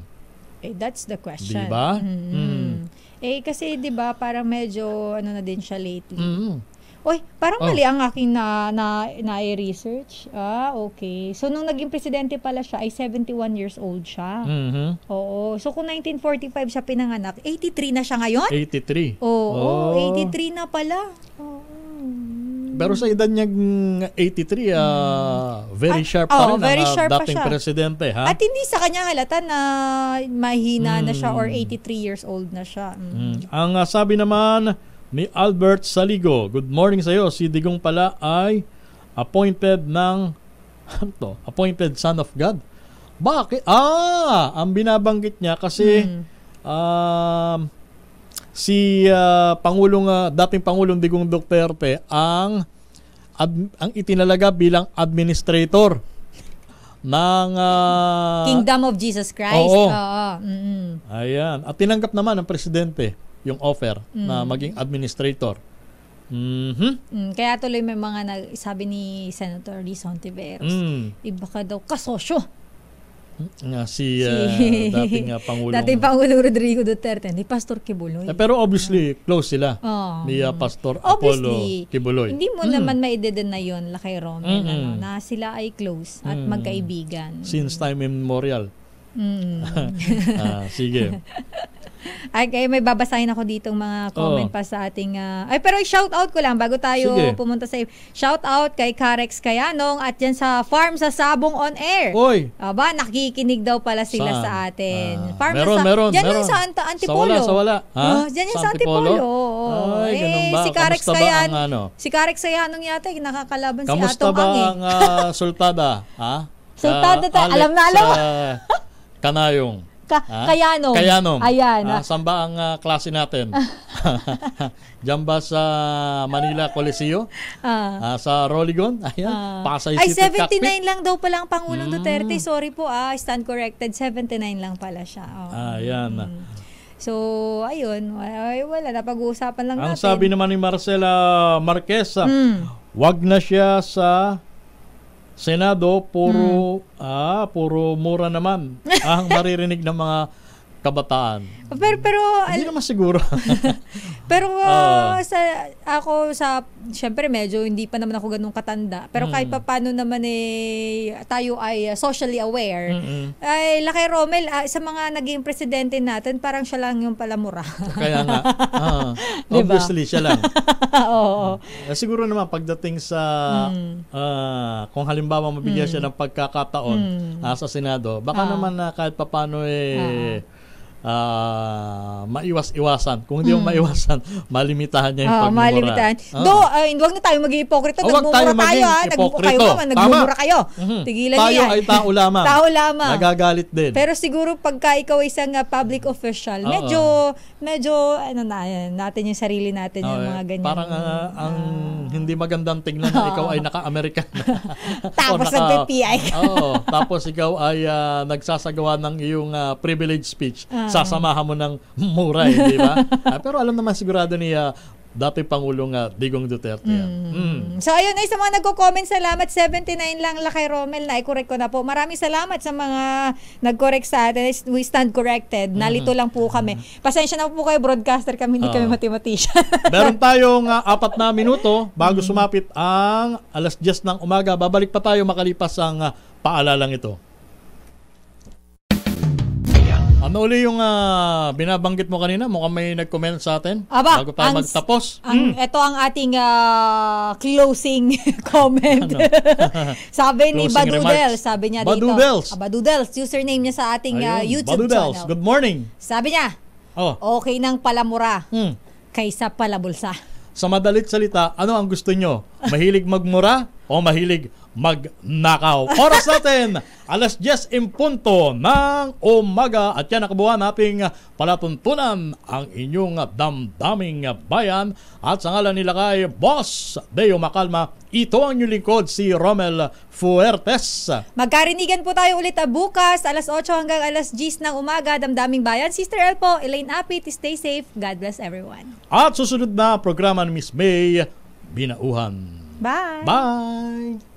That's the question. Diba? Kasi diba, parang medyo na din siya lately. Parang mali ang aking na-research. Okay. So, nung naging presidente pala siya, ay 71 years old siya. Oo. So, kung 1945 siya pinanganak, 83 na siya ngayon? 83. 83 na pala. Pero sa edad niyang 83, very sharp pa rin very sharp dating pa siya. Presidente. Ha? At hindi sa kanya halata na mahina na siya or 83 years old na siya. Ang sabi naman ni Albert Saligo, good morning sa iyo. Si Digong pala ay appointed appointed son of God. Bakit? Ang binabanggit niya kasi si dating Pangulong Digong Duterte ang itinalaga bilang administrator ng Kingdom of Jesus Christ. Ayan. At tinanggap naman ng presidente yung offer na maging administrator. Kaya tuloy may mga sabi ni Senator Liz Hontiveros, iba ka daw kasosyo. Si dating Pangulong Rodrigo Duterte, ni Pastor Kibuloy. Pero obviously, close sila ni Pastor Apollo Kibuloy. Hindi mo naman maideden na yun, kay Romel, na sila ay close at magkaibigan. Since time immemorial. Sige. Okay, may babasahin ako ditong mga comment pa sa ating pero shout out ko lang bago tayo pumunta sa shout out kay Carex Kayanong at yan sa farm sa Sabong on Air. Nakikinig daw pala sila sa atin. Farm meron. Yan sa Antipolo. Sa wala. Yan yung sa Antipolo. Ay, ganun ba? Si Carex Kayanong. Si Carex Kayanong yata nakakalaban si Kamusta Atong ba Ang. ang sultada? Sultada alam na alam. Kanayong. Kayanong. Ayan. Saan ba ang klase natin? Diyan ba sa Manila Coliseo? Sa Roligon? Ayan. Pasay City 79 Cockpit? lang daw pala ang Pangulong Duterte. Sorry po, stand corrected. 79 lang pala siya. Ayan. So, ayun. Wala. Napag-uusapan lang ang natin. sabi naman ni Marcela Marquez, wag na siya sa Senado, puro mura naman ang maririnig ng mga kabataan. Pero hindi naman siguro. Pero syempre medyo hindi pa naman ako ganun katanda. Pero kahit pa paano naman tayo ay socially aware. Ay, Lakay Romel, sa mga naging presidente natin, parang siya lang yung palamura. Kaya nga. Obviously, siya lang. Oo. Siguro naman pagdating sa kung halimbawa mabigyan siya ng pagkakataon sa Senado, baka naman kahit pa paano maiwas-iwasan. Kung hindi mo maiwasan, malimitahan niya yung pagmumura. Malimitahan. Huwag na tayo maging hipokrito. Nagmumura tayo, ha? Nagmumura kayo. Tigilan niyo yan. Tayo ay tao lamang. Tao lamang. Nagagalit din. Pero siguro pagka ikaw isang public official, medyo natin yung sarili natin yung mga ganyan. Parang ang hindi magandang tignan na ikaw ay naka-American. Tapos nag-PI ka. Tapos ikaw ay nagsasagawa ng iyong privilege speech. Sasamahan mo ng muray, di ba? Pero alam naman sigurado ni dati Pangulong Digong Duterte. So ayun ay sa mga nagko-comment, salamat. 79 lang Lakay Romel, na i-correct ko na po. Maraming salamat sa mga nag-correct sa atin. We stand corrected. Nalito lang po kami. Pasensya na po kayo, broadcaster kami, hindi kami mathematician. Meron tayong 4 na minuto bago sumapit ang 10:00 ng umaga. Babalik pa tayo makalipas ang paalalang ito. Ano uli yung binabanggit mo kanina? Mukhang may nag-comment sa atin bago tayo magtapos. Ito ang ating closing comment. Sabi ni Badudels, sabi niya dito. Badudels, username niya sa ating YouTube channel. Good morning. Sabi niya, okay nang palamura kaysa palabulsa. Sa madalit salita, ano ang gusto nyo? Mahilig magmura o mahilig magnakaw? Oras natin, 10:00 ng umaga. At yan nakabuhan nating palatuntunan ang inyong damdaming bayan. At sa ngalan nila kay Boss Deo Macalma, ito ang inyong lingkod, si Romel Fuertes. Magkarinigan po tayo ulit bukas, 8:00 hanggang 10:00 ng umaga. Damdaming bayan. Sister El po, Elaine Apit, stay safe. God bless everyone. At susunod na programa ni Miss May Binauhan. Bye! Bye!